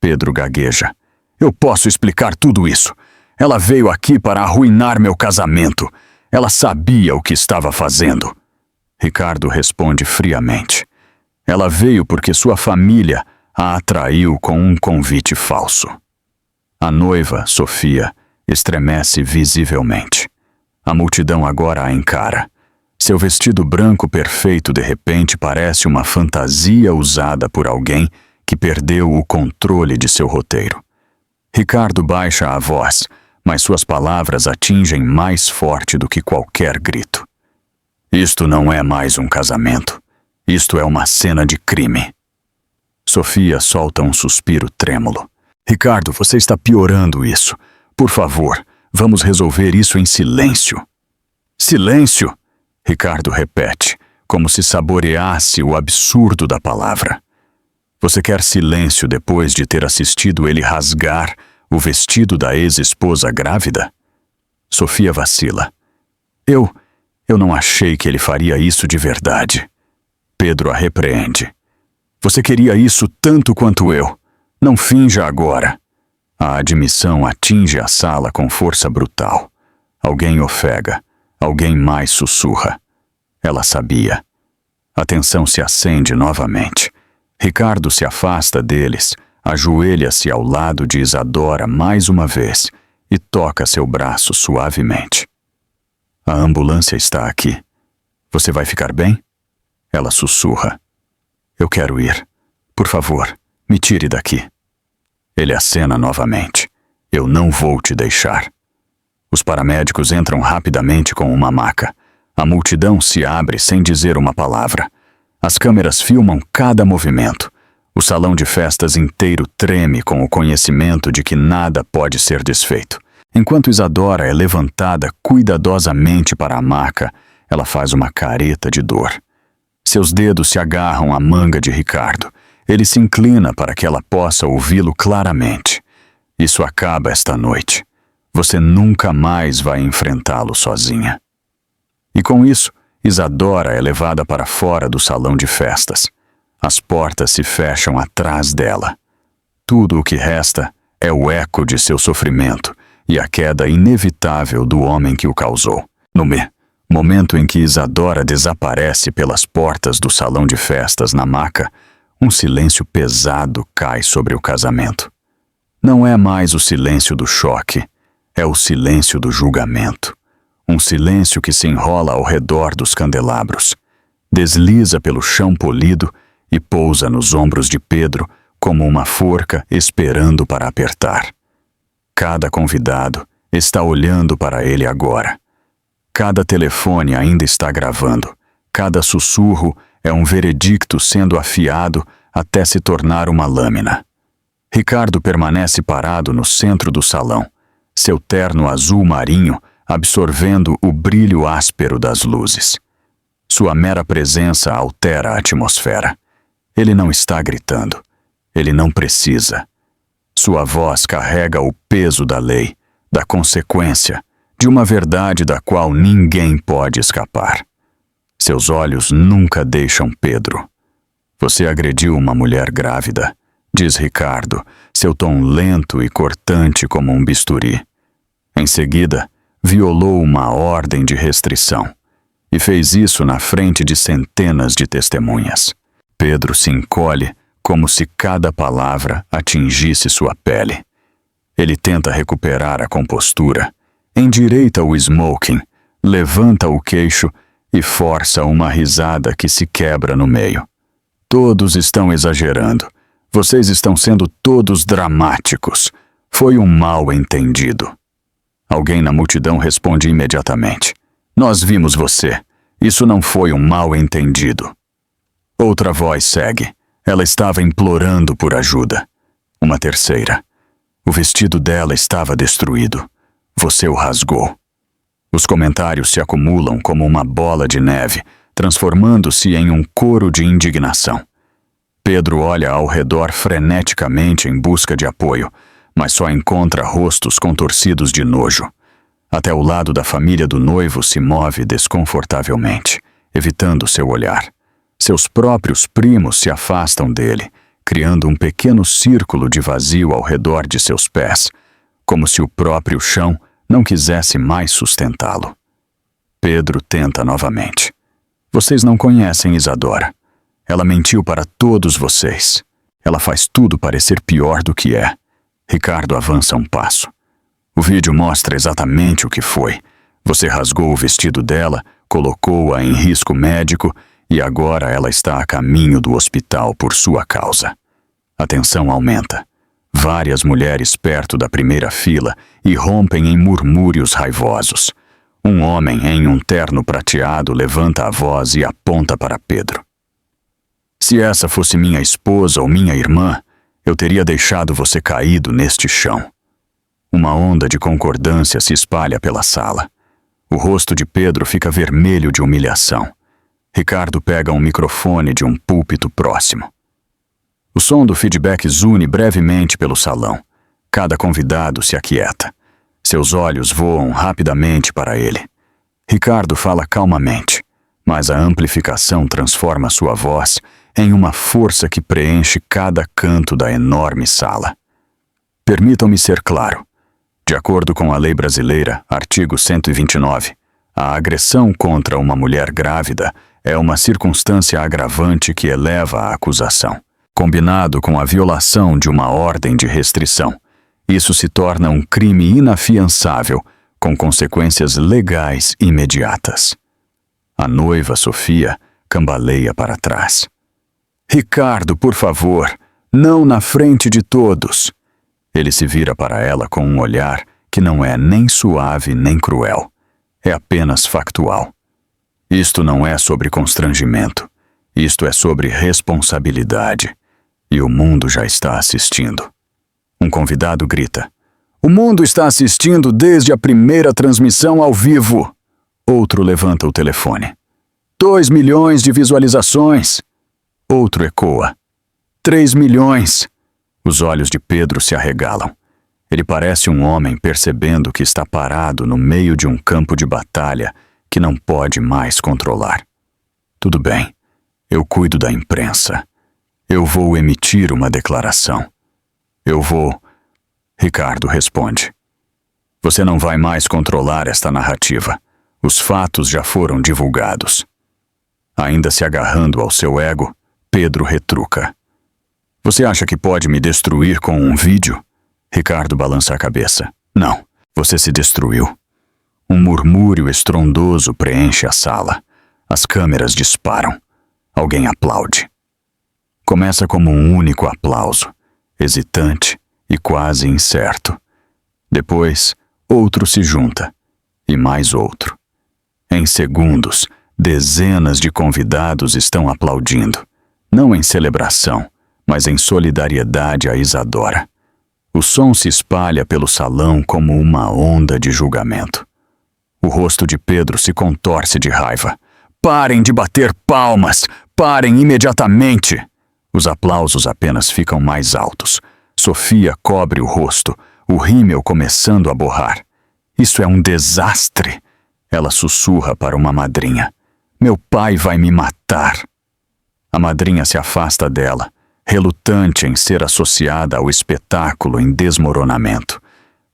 Pedro gagueja. Eu posso explicar tudo isso. Ela veio aqui para arruinar meu casamento. Ela sabia o que estava fazendo. Ricardo responde friamente. Ela veio porque sua família a atraiu com um convite falso. A noiva, Sofia, estremece visivelmente. A multidão agora a encara. Seu vestido branco perfeito de repente parece uma fantasia usada por alguém que perdeu o controle de seu roteiro. Ricardo baixa a voz, mas suas palavras atingem mais forte do que qualquer grito. Isto não é mais um casamento. Isto é uma cena de crime. Sofia solta um suspiro trêmulo. Ricardo, você está piorando isso. Por favor, vamos resolver isso em silêncio. Silêncio! Ricardo repete, como se saboreasse o absurdo da palavra. Você quer silêncio depois de ter assistido ele rasgar o vestido da ex-esposa grávida? Sofia vacila. Eu não achei que ele faria isso de verdade. Pedro a repreende. Você queria isso tanto quanto eu. Não finja agora. A admissão atinge a sala com força brutal. Alguém ofega. Alguém mais sussurra. Ela sabia. A tensão se acende novamente. Ricardo se afasta deles, ajoelha-se ao lado de Isadora mais uma vez e toca seu braço suavemente. A ambulância está aqui. Você vai ficar bem? Ela sussurra. Eu quero ir. Por favor, me tire daqui. Ele acena novamente. Eu não vou te deixar. Os paramédicos entram rapidamente com uma maca. A multidão se abre sem dizer uma palavra. As câmeras filmam cada movimento. O salão de festas inteiro treme com o conhecimento de que nada pode ser desfeito. Enquanto Isadora é levantada cuidadosamente para a maca, ela faz uma careta de dor. Seus dedos se agarram à manga de Ricardo. Ele se inclina para que ela possa ouvi-lo claramente. Isso acaba esta noite. Você nunca mais vai enfrentá-lo sozinha. E com isso, Isadora é levada para fora do salão de festas. As portas se fecham atrás dela. Tudo o que resta é o eco de seu sofrimento e a queda inevitável do homem que o causou. No momento em que Isadora desaparece pelas portas do salão de festas na maca, um silêncio pesado cai sobre o casamento. Não é mais o silêncio do choque, é o silêncio do julgamento. Um silêncio que se enrola ao redor dos candelabros, desliza pelo chão polido e pousa nos ombros de Pedro como uma forca esperando para apertar. Cada convidado está olhando para ele agora. Cada telefone ainda está gravando. Cada sussurro é um veredicto sendo afiado até se tornar uma lâmina. Ricardo permanece parado no centro do salão, seu terno azul marinho absorvendo o brilho áspero das luzes. Sua mera presença altera a atmosfera. Ele não está gritando. Ele não precisa. Sua voz carrega o peso da lei, da consequência, de uma verdade da qual ninguém pode escapar. Seus olhos nunca deixam Pedro. Você agrediu uma mulher grávida, diz Ricardo, seu tom lento e cortante como um bisturi. Em seguida, violou uma ordem de restrição e fez isso na frente de centenas de testemunhas. Pedro se encolhe como se cada palavra atingisse sua pele. Ele tenta recuperar a compostura, endireita o smoking, levanta o queixo e força uma risada que se quebra no meio. Todos estão exagerando. Vocês estão sendo todos dramáticos. Foi um mal-entendido. Alguém na multidão responde imediatamente. Nós vimos você. Isso não foi um mal-entendido. Outra voz segue. Ela estava implorando por ajuda. Uma terceira. O vestido dela estava destruído. Você o rasgou. Os comentários se acumulam como uma bola de neve, transformando-se em um coro de indignação. Pedro olha ao redor freneticamente em busca de apoio, mas só encontra rostos contorcidos de nojo. Até o lado da família do noivo se move desconfortavelmente, evitando seu olhar. Seus próprios primos se afastam dele, criando um pequeno círculo de vazio ao redor de seus pés, como se o próprio chão não quisesse mais sustentá-lo. Pedro tenta novamente. Vocês não conhecem Isadora. Ela mentiu para todos vocês. Ela faz tudo parecer pior do que é. Ricardo avança um passo. O vídeo mostra exatamente o que foi. Você rasgou o vestido dela, colocou-a em risco médico e agora ela está a caminho do hospital por sua causa. A tensão aumenta. Várias mulheres perto da primeira fila irrompem em murmúrios raivosos. Um homem em um terno prateado levanta a voz e aponta para Pedro. Se essa fosse minha esposa ou minha irmã, eu teria deixado você caído neste chão. Uma onda de concordância se espalha pela sala. O rosto de Pedro fica vermelho de humilhação. Ricardo pega um microfone de um púlpito próximo. O som do feedback zune brevemente pelo salão. Cada convidado se aquieta. Seus olhos voam rapidamente para ele. Ricardo fala calmamente, mas a amplificação transforma sua voz em uma força que preenche cada canto da enorme sala. Permitam-me ser claro. De acordo com a lei brasileira, artigo 129, a agressão contra uma mulher grávida é uma circunstância agravante que eleva a acusação. Combinado com a violação de uma ordem de restrição, isso se torna um crime inafiançável, com consequências legais imediatas. A noiva Sofia cambaleia para trás. Ricardo, por favor, não na frente de todos. Ele se vira para ela com um olhar que não é nem suave nem cruel. É apenas factual. Isto não é sobre constrangimento. Isto é sobre responsabilidade. E o mundo já está assistindo. Um convidado grita. O mundo está assistindo desde a primeira transmissão ao vivo. Outro levanta o telefone. 2 milhões de visualizações. Outro ecoa. 3 milhões. Os olhos de Pedro se arregalam. Ele parece um homem percebendo que está parado no meio de um campo de batalha que não pode mais controlar. Tudo bem, eu cuido da imprensa. Eu vou emitir uma declaração. Eu vou... Ricardo responde. Você não vai mais controlar esta narrativa. Os fatos já foram divulgados. Ainda se agarrando ao seu ego, Pedro retruca. Você acha que pode me destruir com um vídeo? Ricardo balança a cabeça. Não, você se destruiu. Um murmúrio estrondoso preenche a sala. As câmeras disparam. Alguém aplaude. Começa como um único aplauso, hesitante e quase incerto. Depois, outro se junta, e mais outro. Em segundos, dezenas de convidados estão aplaudindo, não em celebração, mas em solidariedade a Isadora. O som se espalha pelo salão como uma onda de julgamento. O rosto de Pedro se contorce de raiva. Parem de bater palmas! Parem imediatamente! Os aplausos apenas ficam mais altos. Sofia cobre o rosto, o rímel começando a borrar. Isso é um desastre! Ela sussurra para uma madrinha. Meu pai vai me matar! A madrinha se afasta dela, relutante em ser associada ao espetáculo em desmoronamento.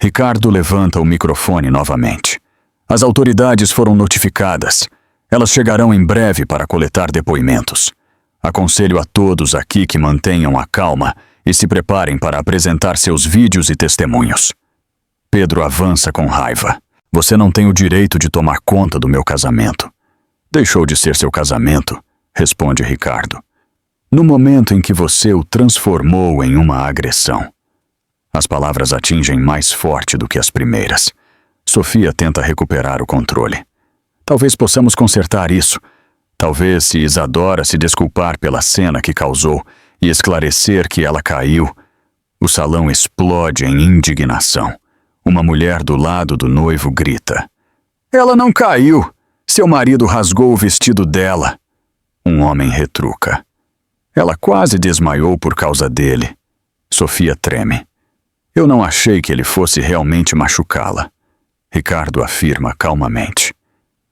Ricardo levanta o microfone novamente. As autoridades foram notificadas. Elas chegarão em breve para coletar depoimentos. Aconselho a todos aqui que mantenham a calma e se preparem para apresentar seus vídeos e testemunhos. Pedro avança com raiva. Você não tem o direito de tomar conta do meu casamento. Deixou de ser seu casamento, responde Ricardo, no momento em que você o transformou em uma agressão. As palavras atingem mais forte do que as primeiras. Sofia tenta recuperar o controle. Talvez possamos consertar isso. Talvez, se Isadora se desculpar pela cena que causou e esclarecer que ela caiu, o salão explode em indignação. Uma mulher do lado do noivo grita. Ela não caiu! Seu marido rasgou o vestido dela. Um homem retruca. Ela quase desmaiou por causa dele. Sofia treme. Eu não achei que ele fosse realmente machucá-la. Ricardo afirma calmamente.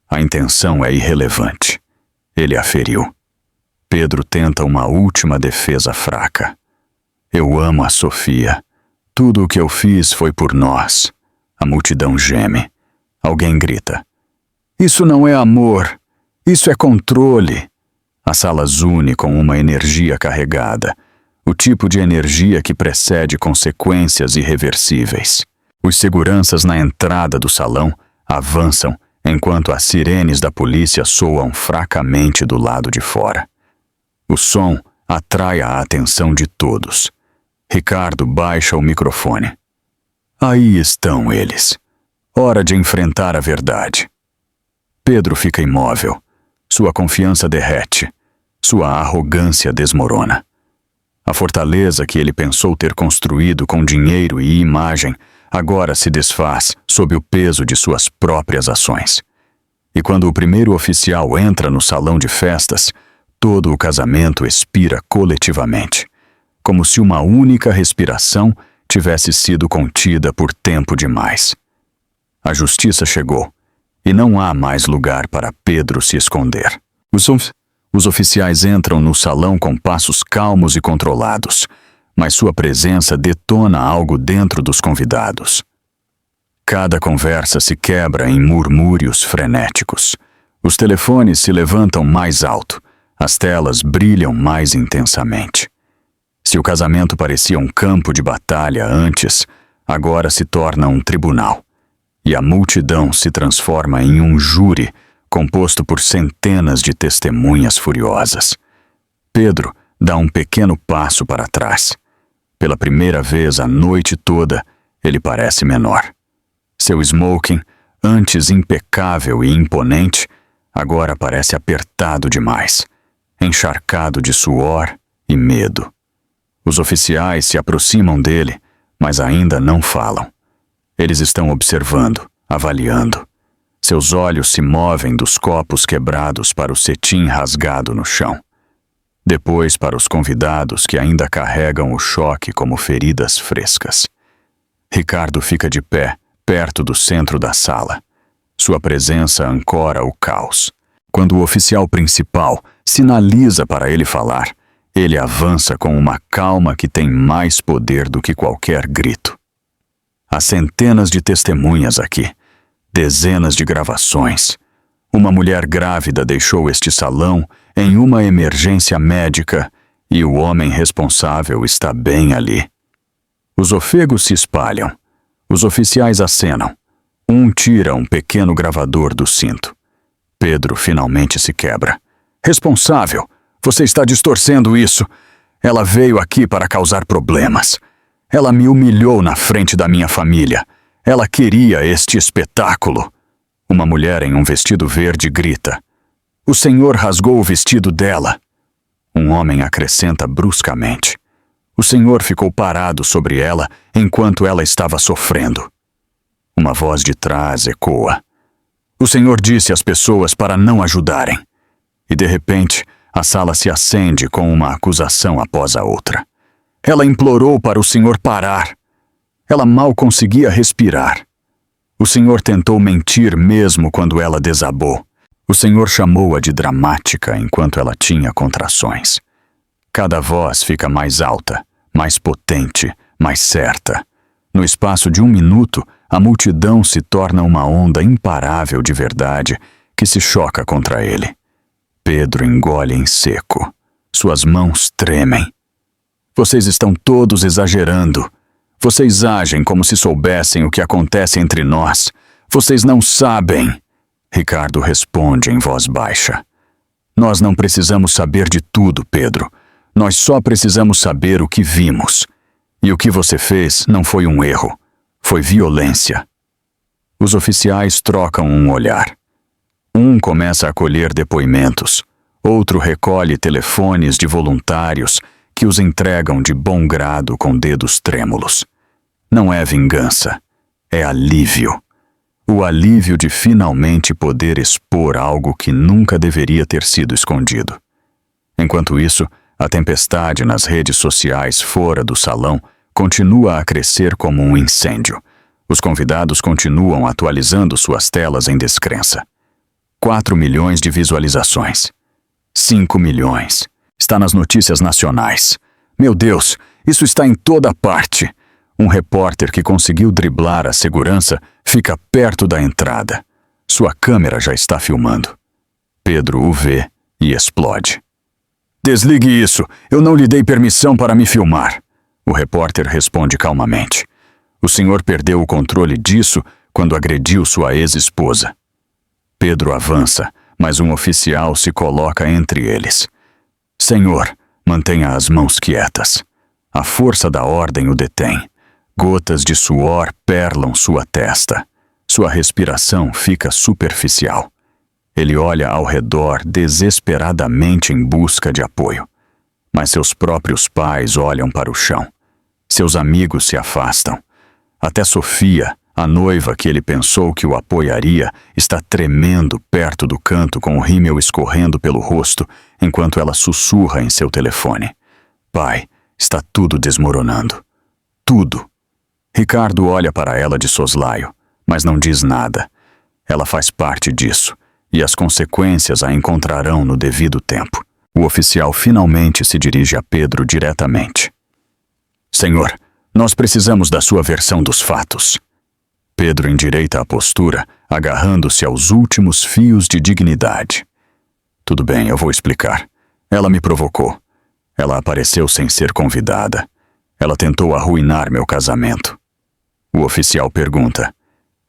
A intenção é irrelevante. Ele a feriu. Pedro tenta uma última defesa fraca. Eu amo a Sofia. Tudo o que eu fiz foi por nós. A multidão geme. Alguém grita. Isso não é amor. Isso é controle. A sala zune com uma energia carregada. O tipo de energia que precede consequências irreversíveis. Os seguranças na entrada do salão avançam enquanto as sirenes da polícia soam fracamente do lado de fora. O som atrai a atenção de todos. Ricardo baixa o microfone. Aí estão eles. Hora de enfrentar a verdade. Pedro fica imóvel. Sua confiança derrete. Sua arrogância desmorona. A fortaleza que ele pensou ter construído com dinheiro e imagem agora se desfaz sob o peso de suas próprias ações. E quando o primeiro oficial entra no salão de festas, todo o casamento expira coletivamente, como se uma única respiração tivesse sido contida por tempo demais. A justiça chegou, e não há mais lugar para Pedro se esconder. Os oficiais entram no salão com passos calmos e controlados, mas sua presença detona algo dentro dos convidados. Cada conversa se quebra em murmúrios frenéticos. Os telefones se levantam mais alto, as telas brilham mais intensamente. Se o casamento parecia um campo de batalha antes, agora se torna um tribunal. E a multidão se transforma em um júri composto por centenas de testemunhas furiosas. Pedro dá um pequeno passo para trás. Pela primeira vez a noite toda, ele parece menor. Seu smoking, antes impecável e imponente, agora parece apertado demais, encharcado de suor e medo. Os oficiais se aproximam dele, mas ainda não falam. Eles estão observando, avaliando. Seus olhos se movem dos copos quebrados para o cetim rasgado no chão. Depois para os convidados que ainda carregam o choque como feridas frescas. Ricardo fica de pé, perto do centro da sala. Sua presença ancora o caos. Quando o oficial principal sinaliza para ele falar, ele avança com uma calma que tem mais poder do que qualquer grito. Há centenas de testemunhas aqui, dezenas de gravações. Uma mulher grávida deixou este salão em uma emergência médica e o homem responsável está bem ali. Os ofegos se espalham. Os oficiais acenam. Um tira um pequeno gravador do cinto. Pedro finalmente se quebra. Responsável! Você está distorcendo isso. Ela veio aqui para causar problemas. Ela me humilhou na frente da minha família. Ela queria este espetáculo. Uma mulher em um vestido verde grita: "O senhor rasgou o vestido dela." Um homem acrescenta bruscamente: "O senhor ficou parado sobre ela enquanto ela estava sofrendo." Uma voz de trás ecoa: "O senhor disse às pessoas para não ajudarem." E de repente, a sala se acende com uma acusação após a outra. Ela implorou para o senhor parar. Ela mal conseguia respirar. O senhor tentou mentir mesmo quando ela desabou. O senhor chamou-a de dramática enquanto ela tinha contrações. Cada voz fica mais alta, mais potente, mais certa. No espaço de 1 minuto, a multidão se torna uma onda imparável de verdade que se choca contra ele. Pedro engole em seco. Suas mãos tremem. "Vocês estão todos exagerando. Vocês agem como se soubessem o que acontece entre nós. Vocês não sabem." Ricardo responde em voz baixa: "Nós não precisamos saber de tudo, Pedro. Nós só precisamos saber o que vimos. E o que você fez não foi um erro. Foi violência." Os oficiais trocam um olhar. Um começa a colher depoimentos. Outro recolhe telefones de voluntários que os entregam de bom grado com dedos trêmulos. Não é vingança, é alívio. O alívio de finalmente poder expor algo que nunca deveria ter sido escondido. Enquanto isso, a tempestade nas redes sociais fora do salão continua a crescer como um incêndio. Os convidados continuam atualizando suas telas em descrença. 4 milhões de visualizações. 5 milhões. Está nas notícias nacionais. Meu Deus, isso está em toda parte. Um repórter que conseguiu driblar a segurança fica perto da entrada. Sua câmera já está filmando. Pedro o vê e explode. "Desligue isso, eu não lhe dei permissão para me filmar." O repórter responde calmamente: "O senhor perdeu o controle disso quando agrediu sua ex-esposa." Pedro avança, mas um oficial se coloca entre eles. "Senhor, mantenha as mãos quietas." A força da ordem o detém. Gotas de suor perlam sua testa. Sua respiração fica superficial. Ele olha ao redor desesperadamente em busca de apoio. Mas seus próprios pais olham para o chão. Seus amigos se afastam. Até Sofia, a noiva que ele pensou que o apoiaria, está tremendo perto do canto com o rímel escorrendo pelo rosto enquanto ela sussurra em seu telefone: "Pai, está tudo desmoronando. Tudo." Ricardo olha para ela de soslaio, mas não diz nada. Ela faz parte disso, e as consequências a encontrarão no devido tempo. O oficial finalmente se dirige a Pedro diretamente. "Senhor, nós precisamos da sua versão dos fatos." Pedro endireita a postura, agarrando-se aos últimos fios de dignidade. "Tudo bem, eu vou explicar. Ela me provocou. Ela apareceu sem ser convidada. Ela tentou arruinar meu casamento." O oficial pergunta: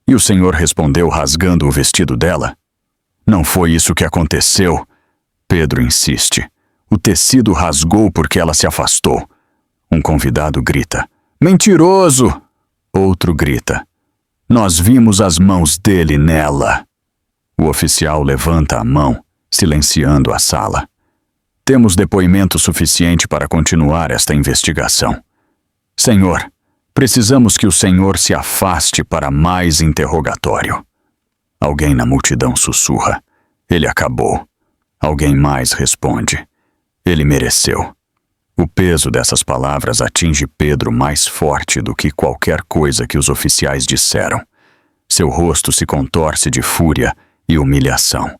"E o senhor respondeu rasgando o vestido dela?" "Não foi isso que aconteceu." Pedro insiste. "O tecido rasgou porque ela se afastou." Um convidado grita: "Mentiroso!" Outro grita: "Nós vimos as mãos dele nela." O oficial levanta a mão, silenciando a sala. "Temos depoimento suficiente para continuar esta investigação. Senhor, precisamos que o senhor se afaste para mais interrogatório." Alguém na multidão sussurra: "Ele acabou." Alguém mais responde: "Ele mereceu." O peso dessas palavras atinge Pedro mais forte do que qualquer coisa que os oficiais disseram. Seu rosto se contorce de fúria e humilhação.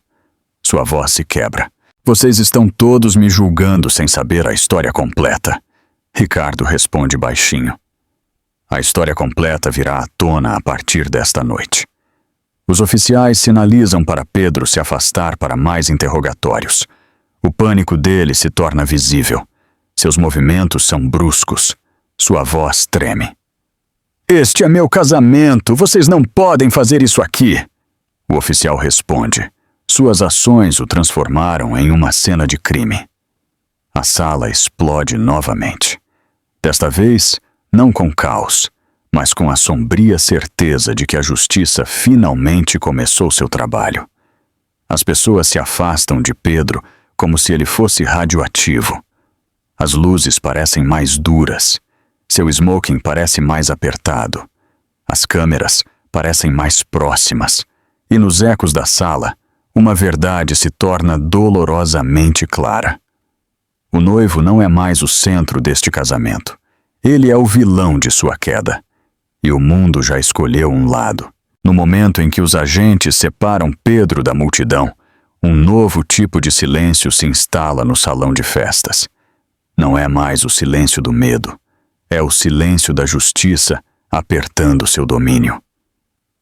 Sua voz se quebra. "Vocês estão todos me julgando sem saber a história completa." Ricardo responde baixinho: "A história completa virá à tona a partir desta noite." Os oficiais sinalizam para Pedro se afastar para mais interrogatórios. O pânico dele se torna visível. Seus movimentos são bruscos. Sua voz treme. "Este é meu casamento. Vocês não podem fazer isso aqui." O oficial responde. Suas ações o transformaram em uma cena de crime. A sala explode novamente. Desta vez, não com caos, mas com a sombria certeza de que a justiça finalmente começou seu trabalho. As pessoas se afastam de Pedro como se ele fosse radioativo. As luzes parecem mais duras. Seu smoking parece mais apertado. As câmeras parecem mais próximas. E nos ecos da sala, uma verdade se torna dolorosamente clara. O noivo não é mais o centro deste casamento. Ele é o vilão de sua queda. E o mundo já escolheu um lado. No momento em que os agentes separam Pedro da multidão, um novo tipo de silêncio se instala no salão de festas. Não é mais o silêncio do medo. É o silêncio da justiça apertando seu domínio.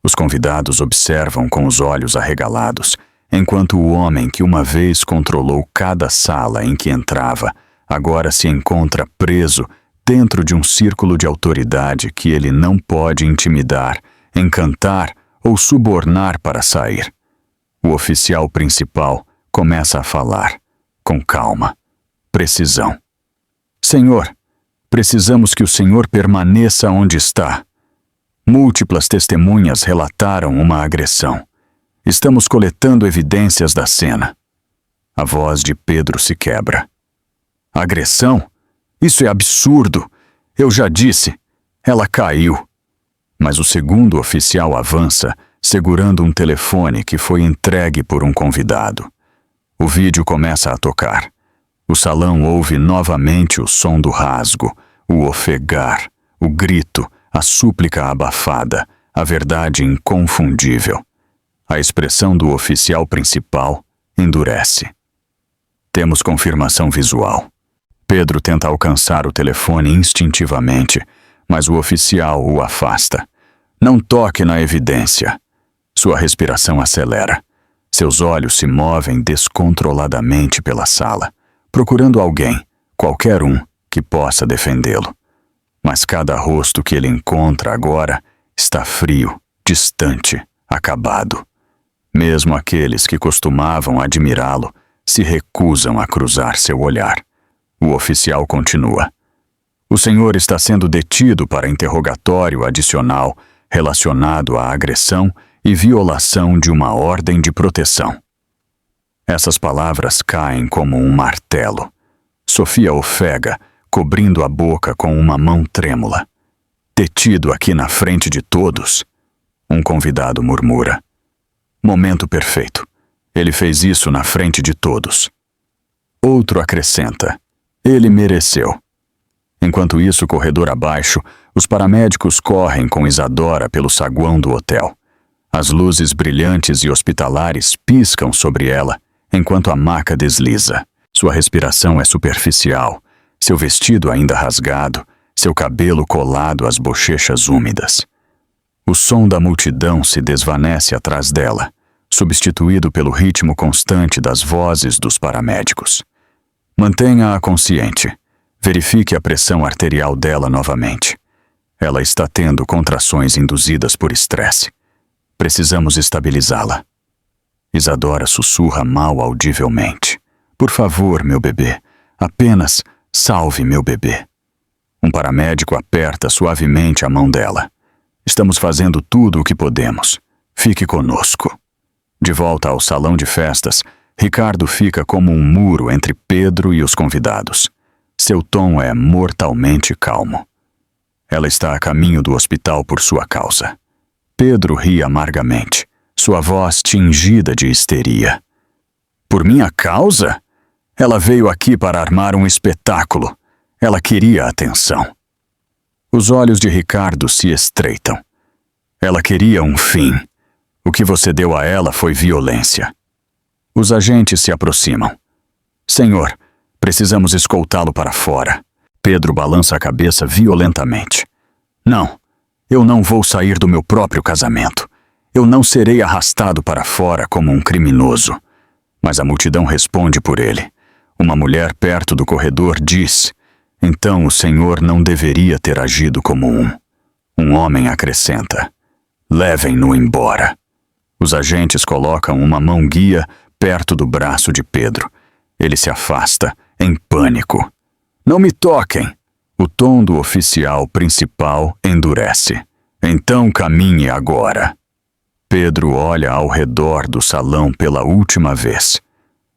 Os convidados observam com os olhos arregalados, enquanto o homem que uma vez controlou cada sala em que entrava, agora se encontra preso dentro de um círculo de autoridade que ele não pode intimidar, encantar ou subornar para sair. O oficial principal começa a falar, com calma, precisão. Senhor, precisamos que o senhor permaneça onde está. Múltiplas testemunhas relataram uma agressão. Estamos coletando evidências da cena. A voz de Pedro se quebra. Agressão? Isso é absurdo. Eu já disse. Ela caiu. Mas o segundo oficial avança, segurando um telefone que foi entregue por um convidado. O vídeo começa a tocar. O salão ouve novamente o som do rasgo, o ofegar, o grito, a súplica abafada, a verdade inconfundível. A expressão do oficial principal endurece. Temos confirmação visual. Pedro tenta alcançar o telefone instintivamente, mas o oficial o afasta. Não toque na evidência. Sua respiração acelera. Seus olhos se movem descontroladamente pela sala, procurando alguém, qualquer um, que possa defendê-lo. Mas cada rosto que ele encontra agora está frio, distante, acabado. Mesmo aqueles que costumavam admirá-lo se recusam a cruzar seu olhar. O oficial continua. O senhor está sendo detido para interrogatório adicional relacionado à agressão e violação de uma ordem de proteção. Essas palavras caem como um martelo. Sofia ofega, cobrindo a boca com uma mão trêmula. Detido aqui na frente de todos? Um convidado murmura. Momento perfeito. Ele fez isso na frente de todos. Outro acrescenta. Ele mereceu. Enquanto isso, corredor abaixo, os paramédicos correm com Isadora pelo saguão do hotel. As luzes brilhantes e hospitalares piscam sobre ela, enquanto a maca desliza. Sua respiração é superficial, seu vestido ainda rasgado, seu cabelo colado às bochechas úmidas. O som da multidão se desvanece atrás dela, substituído pelo ritmo constante das vozes dos paramédicos. Mantenha-a consciente. Verifique a pressão arterial dela novamente. Ela está tendo contrações induzidas por estresse. Precisamos estabilizá-la. Isadora sussurra mal audivelmente. Por favor, meu bebê, apenas salve meu bebê. Um paramédico aperta suavemente a mão dela. Estamos fazendo tudo o que podemos. Fique conosco. De volta ao salão de festas, Ricardo fica como um muro entre Pedro e os convidados. Seu tom é mortalmente calmo. Ela está a caminho do hospital por sua causa. Pedro ri amargamente, sua voz tingida de histeria. Por minha causa? Ela veio aqui para armar um espetáculo. Ela queria atenção. Os olhos de Ricardo se estreitam. Ela queria um fim. O que você deu a ela foi violência. Os agentes se aproximam. Senhor, precisamos escoltá-lo para fora. Pedro balança a cabeça violentamente. Não, eu não vou sair do meu próprio casamento. Eu não serei arrastado para fora como um criminoso. Mas a multidão responde por ele. Uma mulher perto do corredor diz: então o senhor não deveria ter agido como um. Um homem acrescenta: levem-no embora. Os agentes colocam uma mão guia perto do braço de Pedro. Ele se afasta, em pânico. Não me toquem! O tom do oficial principal endurece. Então caminhe agora. Pedro olha ao redor do salão pela última vez.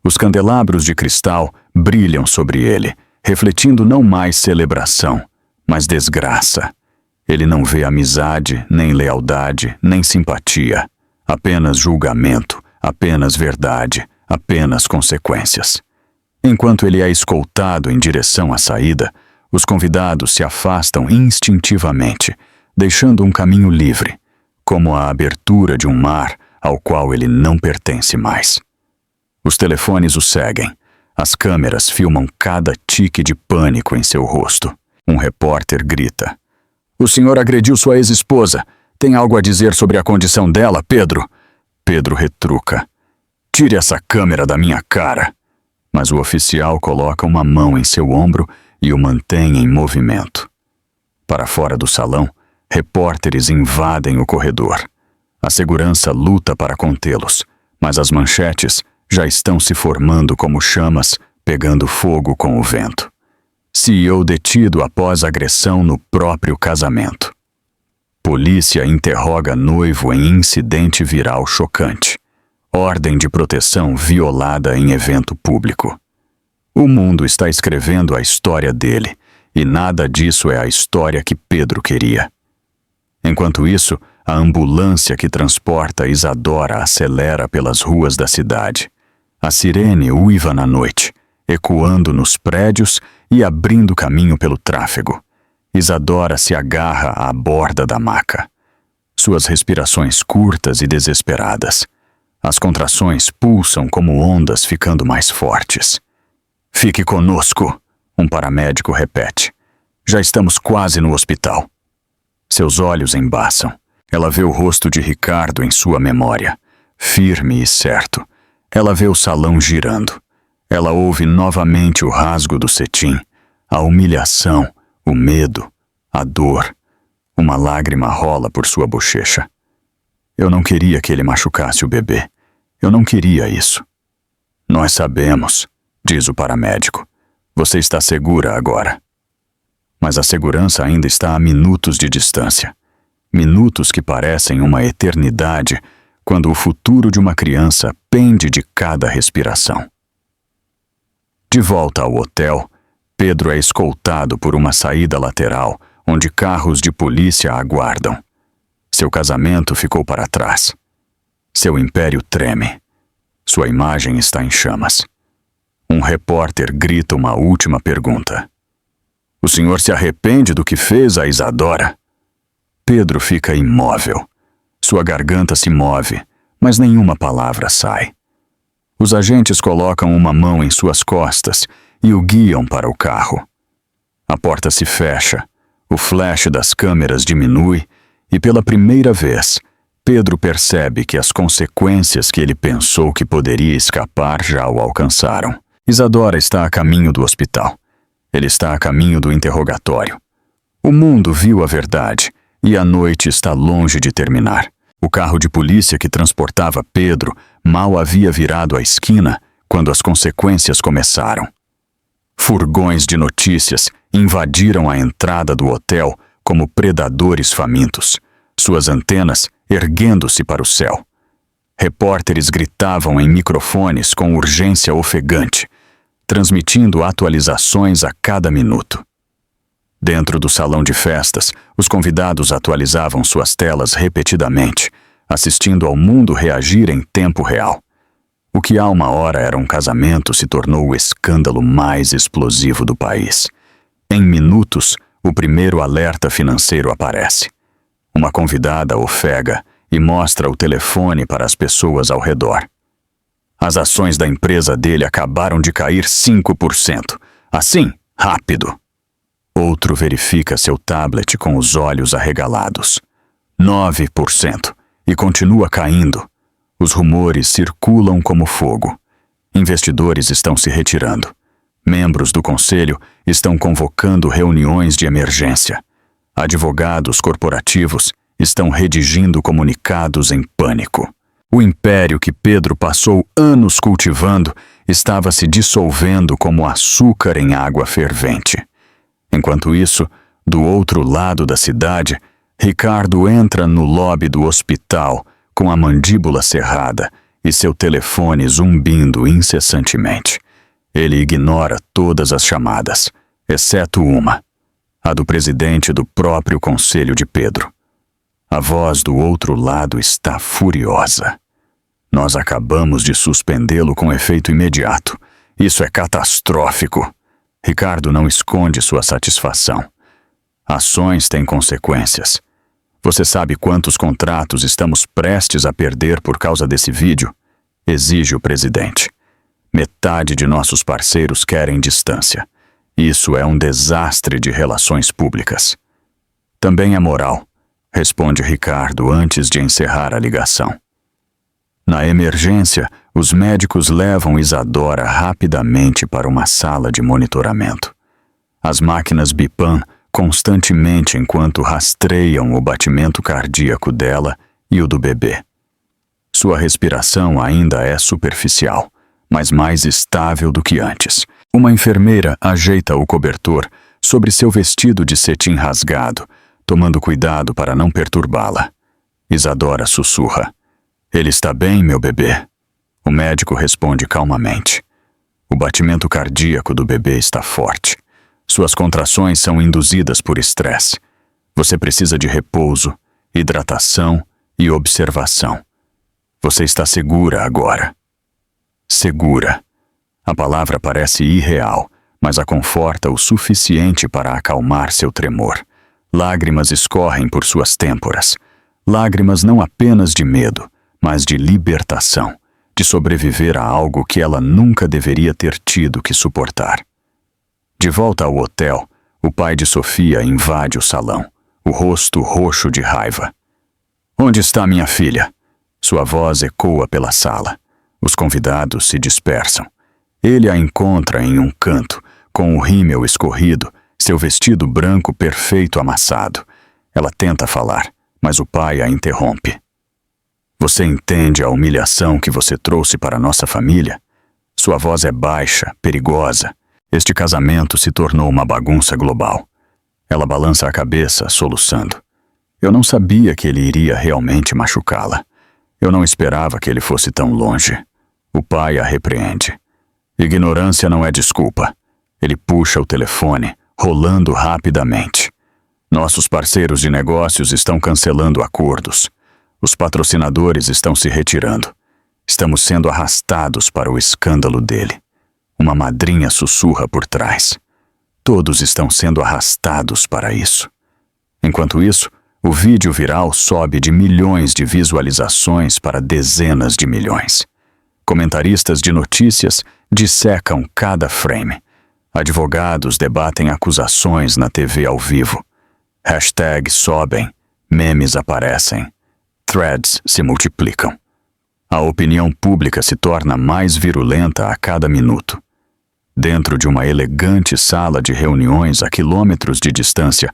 Os candelabros de cristal brilham sobre ele, refletindo não mais celebração, mas desgraça. Ele não vê amizade, nem lealdade, nem simpatia. Apenas julgamento, apenas verdade, apenas consequências. Enquanto ele é escoltado em direção à saída, os convidados se afastam instintivamente, deixando um caminho livre, como a abertura de um mar ao qual ele não pertence mais. Os telefones o seguem. As câmeras filmam cada tique de pânico em seu rosto. Um repórter grita: "O senhor agrediu sua ex-esposa. Tem algo a dizer sobre a condição dela, Pedro?" Pedro retruca: "Tire essa câmera da minha cara." Mas o oficial coloca uma mão em seu ombro e o mantém em movimento. Para fora do salão, repórteres invadem o corredor. A segurança luta para contê-los, mas as manchetes já estão se formando como chamas pegando fogo com o vento. CEO detido após agressão no próprio casamento. Polícia interroga noivo em incidente viral chocante. Ordem de proteção violada em evento público. O mundo está escrevendo a história dele, e nada disso é a história que Pedro queria. Enquanto isso, a ambulância que transporta Isadora acelera pelas ruas da cidade. A sirene uiva na noite, ecoando nos prédios e abrindo caminho pelo tráfego. Isadora se agarra à borda da maca. Suas respirações curtas e desesperadas. As contrações pulsam como ondas ficando mais fortes. "Fique conosco", um paramédico repete. "Já estamos quase no hospital." Seus olhos embaçam. Ela vê o rosto de Ricardo em sua memória, firme e certo. Ela vê o salão girando. Ela ouve novamente o rasgo do cetim, a humilhação, o medo, a dor. Uma lágrima rola por sua bochecha. "Eu não queria que ele machucasse o bebê. Eu não queria isso." "Nós sabemos", diz o paramédico. "Você está segura agora." Mas a segurança ainda está a minutos de distância. Minutos que parecem uma eternidade, quando o futuro de uma criança pende de cada respiração. De volta ao hotel, Pedro é escoltado por uma saída lateral, onde carros de polícia aguardam. Seu casamento ficou para trás. Seu império treme. Sua imagem está em chamas. Um repórter grita uma última pergunta: "O senhor se arrepende do que fez a Isadora?" Pedro fica imóvel. Sua garganta se move, mas nenhuma palavra sai. Os agentes colocam uma mão em suas costas e o guiam para o carro. A porta se fecha, o flash das câmeras diminui e, pela primeira vez, Pedro percebe que as consequências que ele pensou que poderia escapar já o alcançaram. Isadora está a caminho do hospital. Ele está a caminho do interrogatório. O mundo viu a verdade e a noite está longe de terminar. O carro de polícia que transportava Pedro mal havia virado a esquina quando as consequências começaram. Furgões de notícias invadiram a entrada do hotel como predadores famintos, suas antenas erguendo-se para o céu. Repórteres gritavam em microfones com urgência ofegante, transmitindo atualizações a cada minuto. Dentro do salão de festas, os convidados atualizavam suas telas repetidamente, assistindo ao mundo reagir em tempo real. O que há uma hora era um casamento se tornou o escândalo mais explosivo do país. Em minutos, o primeiro alerta financeiro aparece. Uma convidada ofega e mostra o telefone para as pessoas ao redor. As ações da empresa dele acabaram de cair 5%. Assim, rápido. Outro verifica seu tablet com os olhos arregalados. 9%. E continua caindo. Os rumores circulam como fogo. Investidores estão se retirando. Membros do conselho estão convocando reuniões de emergência. Advogados corporativos estão redigindo comunicados em pânico. O império que Pedro passou anos cultivando estava se dissolvendo como açúcar em água fervente. Enquanto isso, do outro lado da cidade, Ricardo entra no lobby do hospital com a mandíbula cerrada e seu telefone zumbindo incessantemente. Ele ignora todas as chamadas, exceto uma, a do presidente do próprio conselho de Pedro. A voz do outro lado está furiosa. Nós acabamos de suspendê-lo com efeito imediato. Isso é catastrófico. Ricardo não esconde sua satisfação. Ações têm consequências. Você sabe quantos contratos estamos prestes a perder por causa desse vídeo? Exige o presidente. Metade de nossos parceiros querem distância. Isso é um desastre de relações públicas. Também é moral, responde Ricardo antes de encerrar a ligação. Na emergência, os médicos levam Isadora rapidamente para uma sala de monitoramento. As máquinas bipam constantemente enquanto rastreiam o batimento cardíaco dela e o do bebê. Sua respiração ainda é superficial, mas mais estável do que antes. Uma enfermeira ajeita o cobertor sobre seu vestido de cetim rasgado, tomando cuidado para não perturbá-la. Isadora sussurra: "Ele está bem, meu bebê?" O médico responde calmamente. O batimento cardíaco do bebê está forte. Suas contrações são induzidas por estresse. Você precisa de repouso, hidratação e observação. Você está segura agora. Segura. A palavra parece irreal, mas a conforta o suficiente para acalmar seu tremor. Lágrimas escorrem por suas têmporas. Lágrimas não apenas de medo, mas de libertação, de sobreviver a algo que ela nunca deveria ter tido que suportar. De volta ao hotel, o pai de Sofia invade o salão, o rosto roxo de raiva. "Onde está minha filha?" Sua voz ecoa pela sala. Os convidados se dispersam. Ele a encontra em um canto, com o rímel escorrido, seu vestido branco perfeito amassado. Ela tenta falar, mas o pai a interrompe. "Você entende a humilhação que você trouxe para nossa família?" Sua voz é baixa, perigosa. Este casamento se tornou uma bagunça global. Ela balança a cabeça, soluçando. Eu não sabia que ele iria realmente machucá-la. Eu não esperava que ele fosse tão longe. O pai a repreende. Ignorância não é desculpa. Ele puxa o telefone, rolando rapidamente. Nossos parceiros de negócios estão cancelando acordos. Os patrocinadores estão se retirando. Estamos sendo arrastados para o escândalo dele. Uma madrinha sussurra por trás. Todos estão sendo arrastados para isso. Enquanto isso, o vídeo viral sobe de milhões de visualizações para dezenas de milhões. Comentaristas de notícias dissecam cada frame. Advogados debatem acusações na TV ao vivo. Hashtags sobem, memes aparecem, threads se multiplicam. A opinião pública se torna mais virulenta a cada minuto. Dentro de uma elegante sala de reuniões a quilômetros de distância,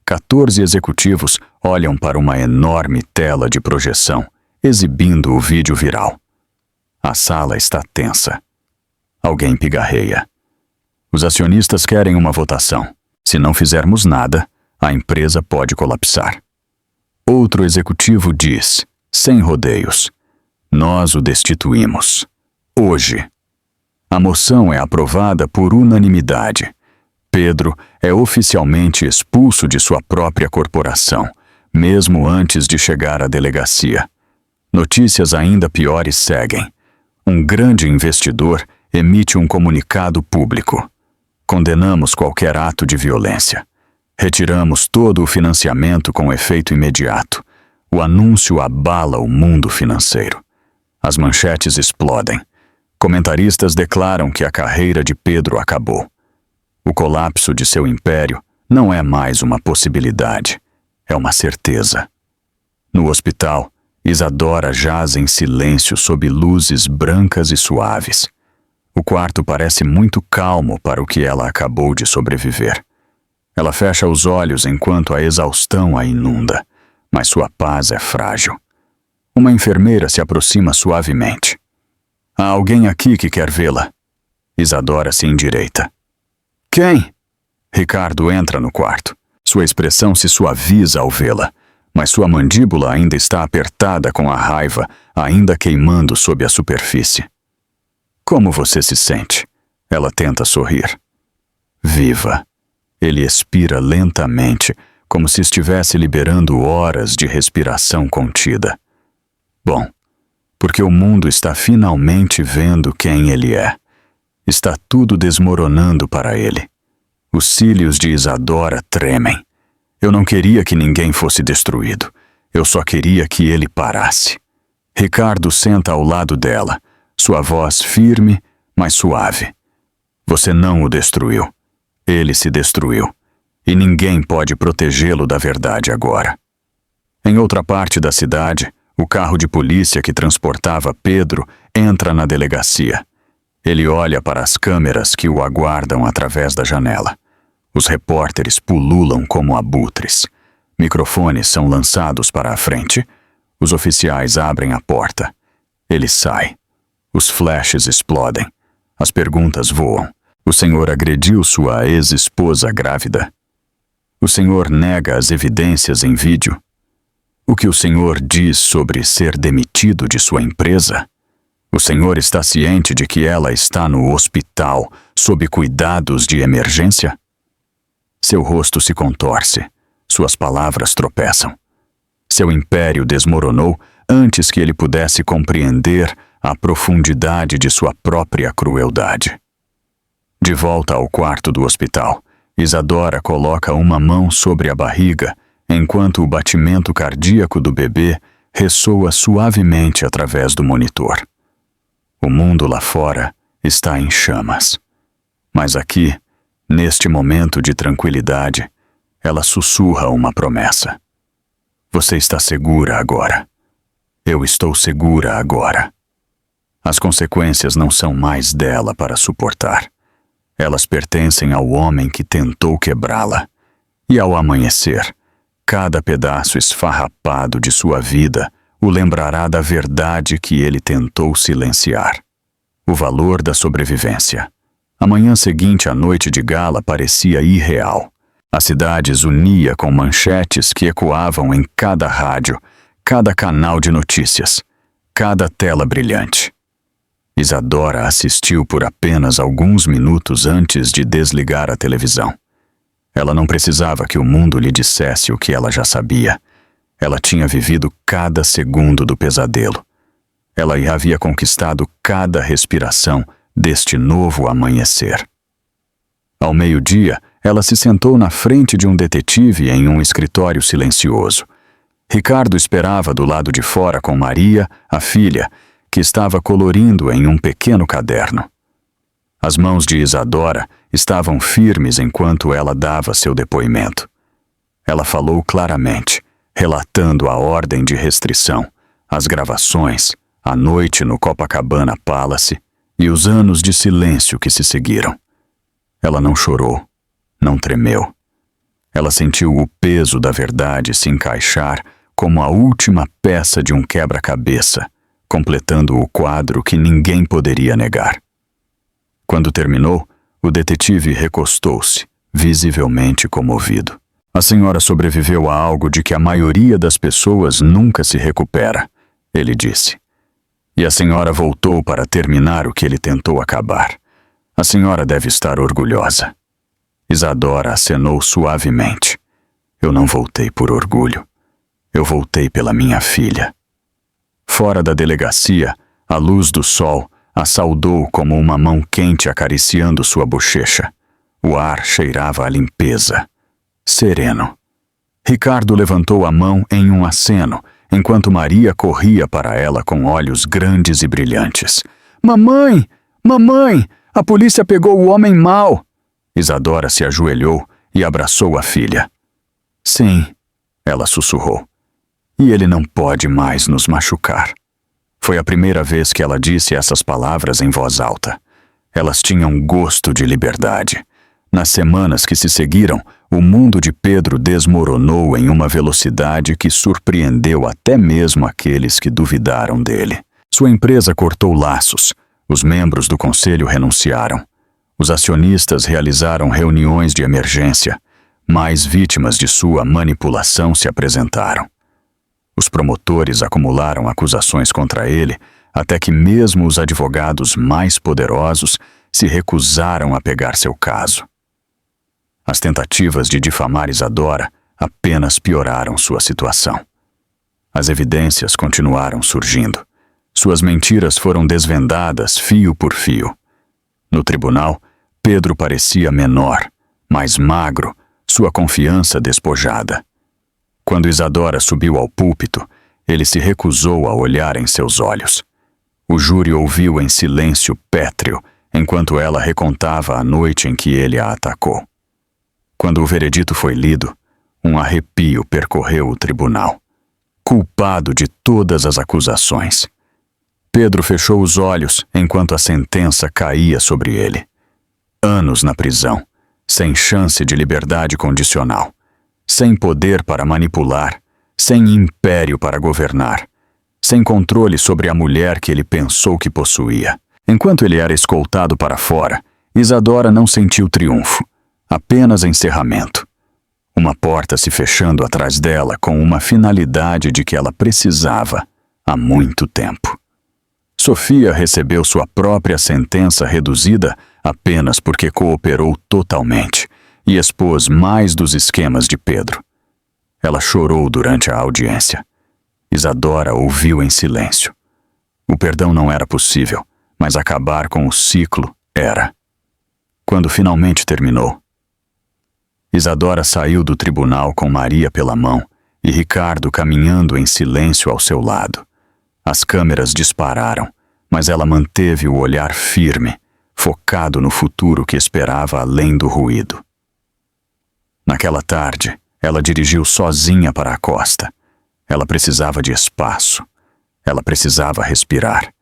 14 executivos olham para uma enorme tela de projeção, exibindo o vídeo viral. A sala está tensa. Alguém pigarreia. Os acionistas querem uma votação. Se não fizermos nada, a empresa pode colapsar. Outro executivo diz, sem rodeios: "Nós o destituímos. Hoje." A moção é aprovada por unanimidade. Pedro é oficialmente expulso de sua própria corporação, mesmo antes de chegar à delegacia. Notícias ainda piores seguem. Um grande investidor emite um comunicado público. Condenamos qualquer ato de violência. Retiramos todo o financiamento com efeito imediato. O anúncio abala o mundo financeiro. As manchetes explodem. Comentaristas declaram que a carreira de Pedro acabou. O colapso de seu império não é mais uma possibilidade, é uma certeza. No hospital, Isadora jaz em silêncio sob luzes brancas e suaves. O quarto parece muito calmo para o que ela acabou de sobreviver. Ela fecha os olhos enquanto a exaustão a inunda, mas sua paz é frágil. Uma enfermeira se aproxima suavemente. "Há alguém aqui que quer vê-la." Isadora se endireita. "Quem?" Ricardo entra no quarto. Sua expressão se suaviza ao vê-la, mas sua mandíbula ainda está apertada com a raiva, ainda queimando sob a superfície. Como você se sente? Ela tenta sorrir. Viva. Ele expira lentamente, como se estivesse liberando horas de respiração contida. Bom, porque o mundo está finalmente vendo quem ele é. Está tudo desmoronando para ele. Os cílios de Isadora tremem. Eu não queria que ninguém fosse destruído. Eu só queria que ele parasse. Ricardo senta ao lado dela, sua voz firme, mas suave. Você não o destruiu. Ele se destruiu. E ninguém pode protegê-lo da verdade agora. Em outra parte da cidade, o carro de polícia que transportava Pedro entra na delegacia. Ele olha para as câmeras que o aguardam através da janela. Os repórteres pululam como abutres. Microfones são lançados para a frente. Os oficiais abrem a porta. Ele sai. Os flashes explodem. As perguntas voam. O senhor agrediu sua ex-esposa grávida? O senhor nega as evidências em vídeo? O que o senhor diz sobre ser demitido de sua empresa? O senhor está ciente de que ela está no hospital, sob cuidados de emergência? Seu rosto se contorce. Suas palavras tropeçam. Seu império desmoronou antes que ele pudesse compreender a profundidade de sua própria crueldade. De volta ao quarto do hospital, Isadora coloca uma mão sobre a barriga, enquanto o batimento cardíaco do bebê ressoa suavemente através do monitor. O mundo lá fora está em chamas. Mas aqui, neste momento de tranquilidade, ela sussurra uma promessa. Você está segura agora. Eu estou segura agora. As consequências não são mais dela para suportar. Elas pertencem ao homem que tentou quebrá-la. E ao amanhecer, cada pedaço esfarrapado de sua vida o lembrará da verdade que ele tentou silenciar. O valor da sobrevivência. A manhã seguinte à noite de gala parecia irreal. A cidade zunia com manchetes que ecoavam em cada rádio, cada canal de notícias, cada tela brilhante. Isadora assistiu por apenas alguns minutos antes de desligar a televisão. Ela não precisava que o mundo lhe dissesse o que ela já sabia. Ela tinha vivido cada segundo do pesadelo. Ela havia conquistado cada respiração deste novo amanhecer. Ao meio-dia, ela se sentou na frente de um detetive em um escritório silencioso. Ricardo esperava do lado de fora com Maria, a filha, que estava colorindo em um pequeno caderno. As mãos de Isadora estavam firmes enquanto ela dava seu depoimento. Ela falou claramente, relatando a ordem de restrição, as gravações, a noite no Copacabana Palace e os anos de silêncio que se seguiram. Ela não chorou, não tremeu. Ela sentiu o peso da verdade se encaixar como a última peça de um quebra-cabeça, completando o quadro que ninguém poderia negar. Quando terminou, o detetive recostou-se, visivelmente comovido. A senhora sobreviveu a algo de que a maioria das pessoas nunca se recupera, ele disse. E a senhora voltou para terminar o que ele tentou acabar. A senhora deve estar orgulhosa. Isadora acenou suavemente. Eu não voltei por orgulho. Eu voltei pela minha filha. Fora da delegacia, a luz do sol a saudou como uma mão quente acariciando sua bochecha. O ar cheirava a limpeza. Sereno. Ricardo levantou a mão em um aceno, enquanto Maria corria para ela com olhos grandes e brilhantes. Mamãe! Mamãe! A polícia pegou o homem mau! Isadora se ajoelhou e abraçou a filha. Sim, ela sussurrou. E ele não pode mais nos machucar. Foi a primeira vez que ela disse essas palavras em voz alta. Elas tinham gosto de liberdade. Nas semanas que se seguiram, o mundo de Pedro desmoronou em uma velocidade que surpreendeu até mesmo aqueles que duvidaram dele. Sua empresa cortou laços. Os membros do conselho renunciaram. Os acionistas realizaram reuniões de emergência. Mais vítimas de sua manipulação se apresentaram. Os promotores acumularam acusações contra ele, até que mesmo os advogados mais poderosos se recusaram a pegar seu caso. As tentativas de difamar Isadora apenas pioraram sua situação. As evidências continuaram surgindo. Suas mentiras foram desvendadas fio por fio. No tribunal, Pedro parecia menor, mais magro, sua confiança despojada. Quando Isadora subiu ao púlpito, ele se recusou a olhar em seus olhos. O júri ouviu em silêncio pétreo, enquanto ela recontava a noite em que ele a atacou. Quando o veredito foi lido, um arrepio percorreu o tribunal. Culpado de todas as acusações. Pedro fechou os olhos enquanto a sentença caía sobre ele. Anos na prisão, sem chance de liberdade condicional, sem poder para manipular, sem império para governar, sem controle sobre a mulher que ele pensou que possuía. Enquanto ele era escoltado para fora, Isadora não sentiu triunfo, apenas encerramento. Uma porta se fechando atrás dela com uma finalidade de que ela precisava há muito tempo. Sofia recebeu sua própria sentença reduzida apenas porque cooperou totalmente e expôs mais dos esquemas de Pedro. Ela chorou durante a audiência. Isadora ouviu em silêncio. O perdão não era possível, mas acabar com o ciclo era. Quando finalmente terminou, Isadora saiu do tribunal com Maria pela mão e Ricardo caminhando em silêncio ao seu lado. As câmeras dispararam, mas ela manteve o olhar firme, focado no futuro que esperava além do ruído. Naquela tarde, ela dirigiu sozinha para a costa. Ela precisava de espaço. Ela precisava respirar.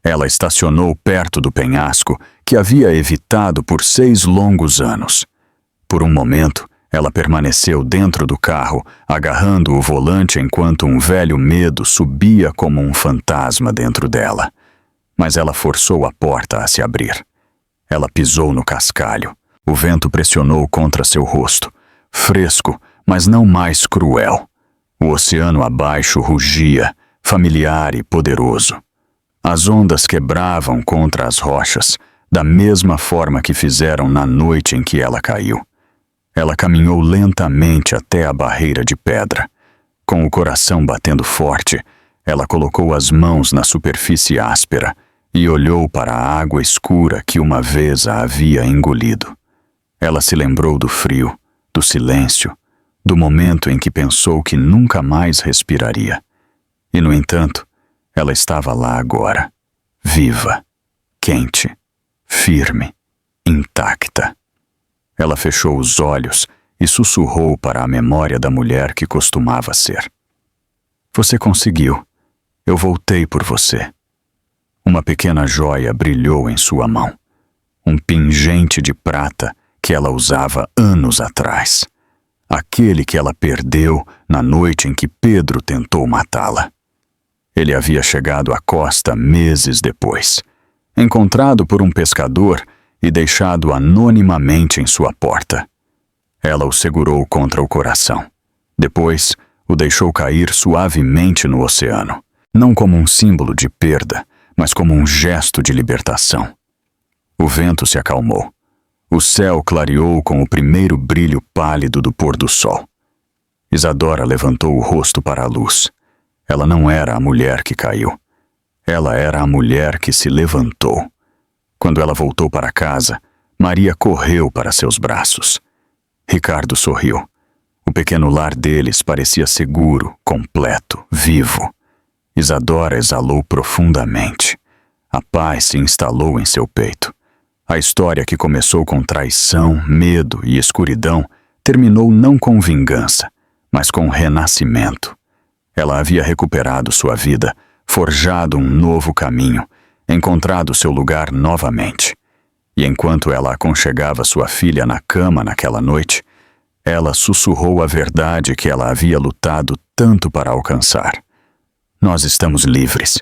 Ela estacionou perto do penhasco que havia evitado por 6 longos anos. Por um momento, ela permaneceu dentro do carro, agarrando o volante enquanto um velho medo subia como um fantasma dentro dela. Mas ela forçou a porta a se abrir. Ela pisou no cascalho. O vento pressionou contra seu rosto. Fresco, mas não mais cruel. O oceano abaixo rugia, familiar e poderoso. As ondas quebravam contra as rochas, da mesma forma que fizeram na noite em que ela caiu. Ela caminhou lentamente até a barreira de pedra. Com o coração batendo forte, ela colocou as mãos na superfície áspera e olhou para a água escura que uma vez a havia engolido. Ela se lembrou do frio, do silêncio, do momento em que pensou que nunca mais respiraria. E, no entanto, ela estava lá agora, viva, quente, firme, intacta. Ela fechou os olhos e sussurrou para a memória da mulher que costumava ser. Você conseguiu. Eu voltei por você. Uma pequena joia brilhou em sua mão. Um pingente de prata que ela usava anos atrás. Aquele que ela perdeu na noite em que Pedro tentou matá-la. Ele havia chegado à costa meses depois, encontrado por um pescador e deixado anonimamente em sua porta. Ela o segurou contra o coração. Depois, o deixou cair suavemente no oceano, não como um símbolo de perda, mas como um gesto de libertação. O vento se acalmou. O céu clareou com o primeiro brilho pálido do pôr do sol. Isadora levantou o rosto para a luz. Ela não era a mulher que caiu. Ela era a mulher que se levantou. Quando ela voltou para casa, Maria correu para seus braços. Ricardo sorriu. O pequeno lar deles parecia seguro, completo, vivo. Isadora exalou profundamente. A paz se instalou em seu peito. A história que começou com traição, medo e escuridão terminou não com vingança, mas com renascimento. Ela havia recuperado sua vida, forjado um novo caminho, encontrado seu lugar novamente. E enquanto ela aconchegava sua filha na cama naquela noite, ela sussurrou a verdade que ela havia lutado tanto para alcançar. Nós estamos livres.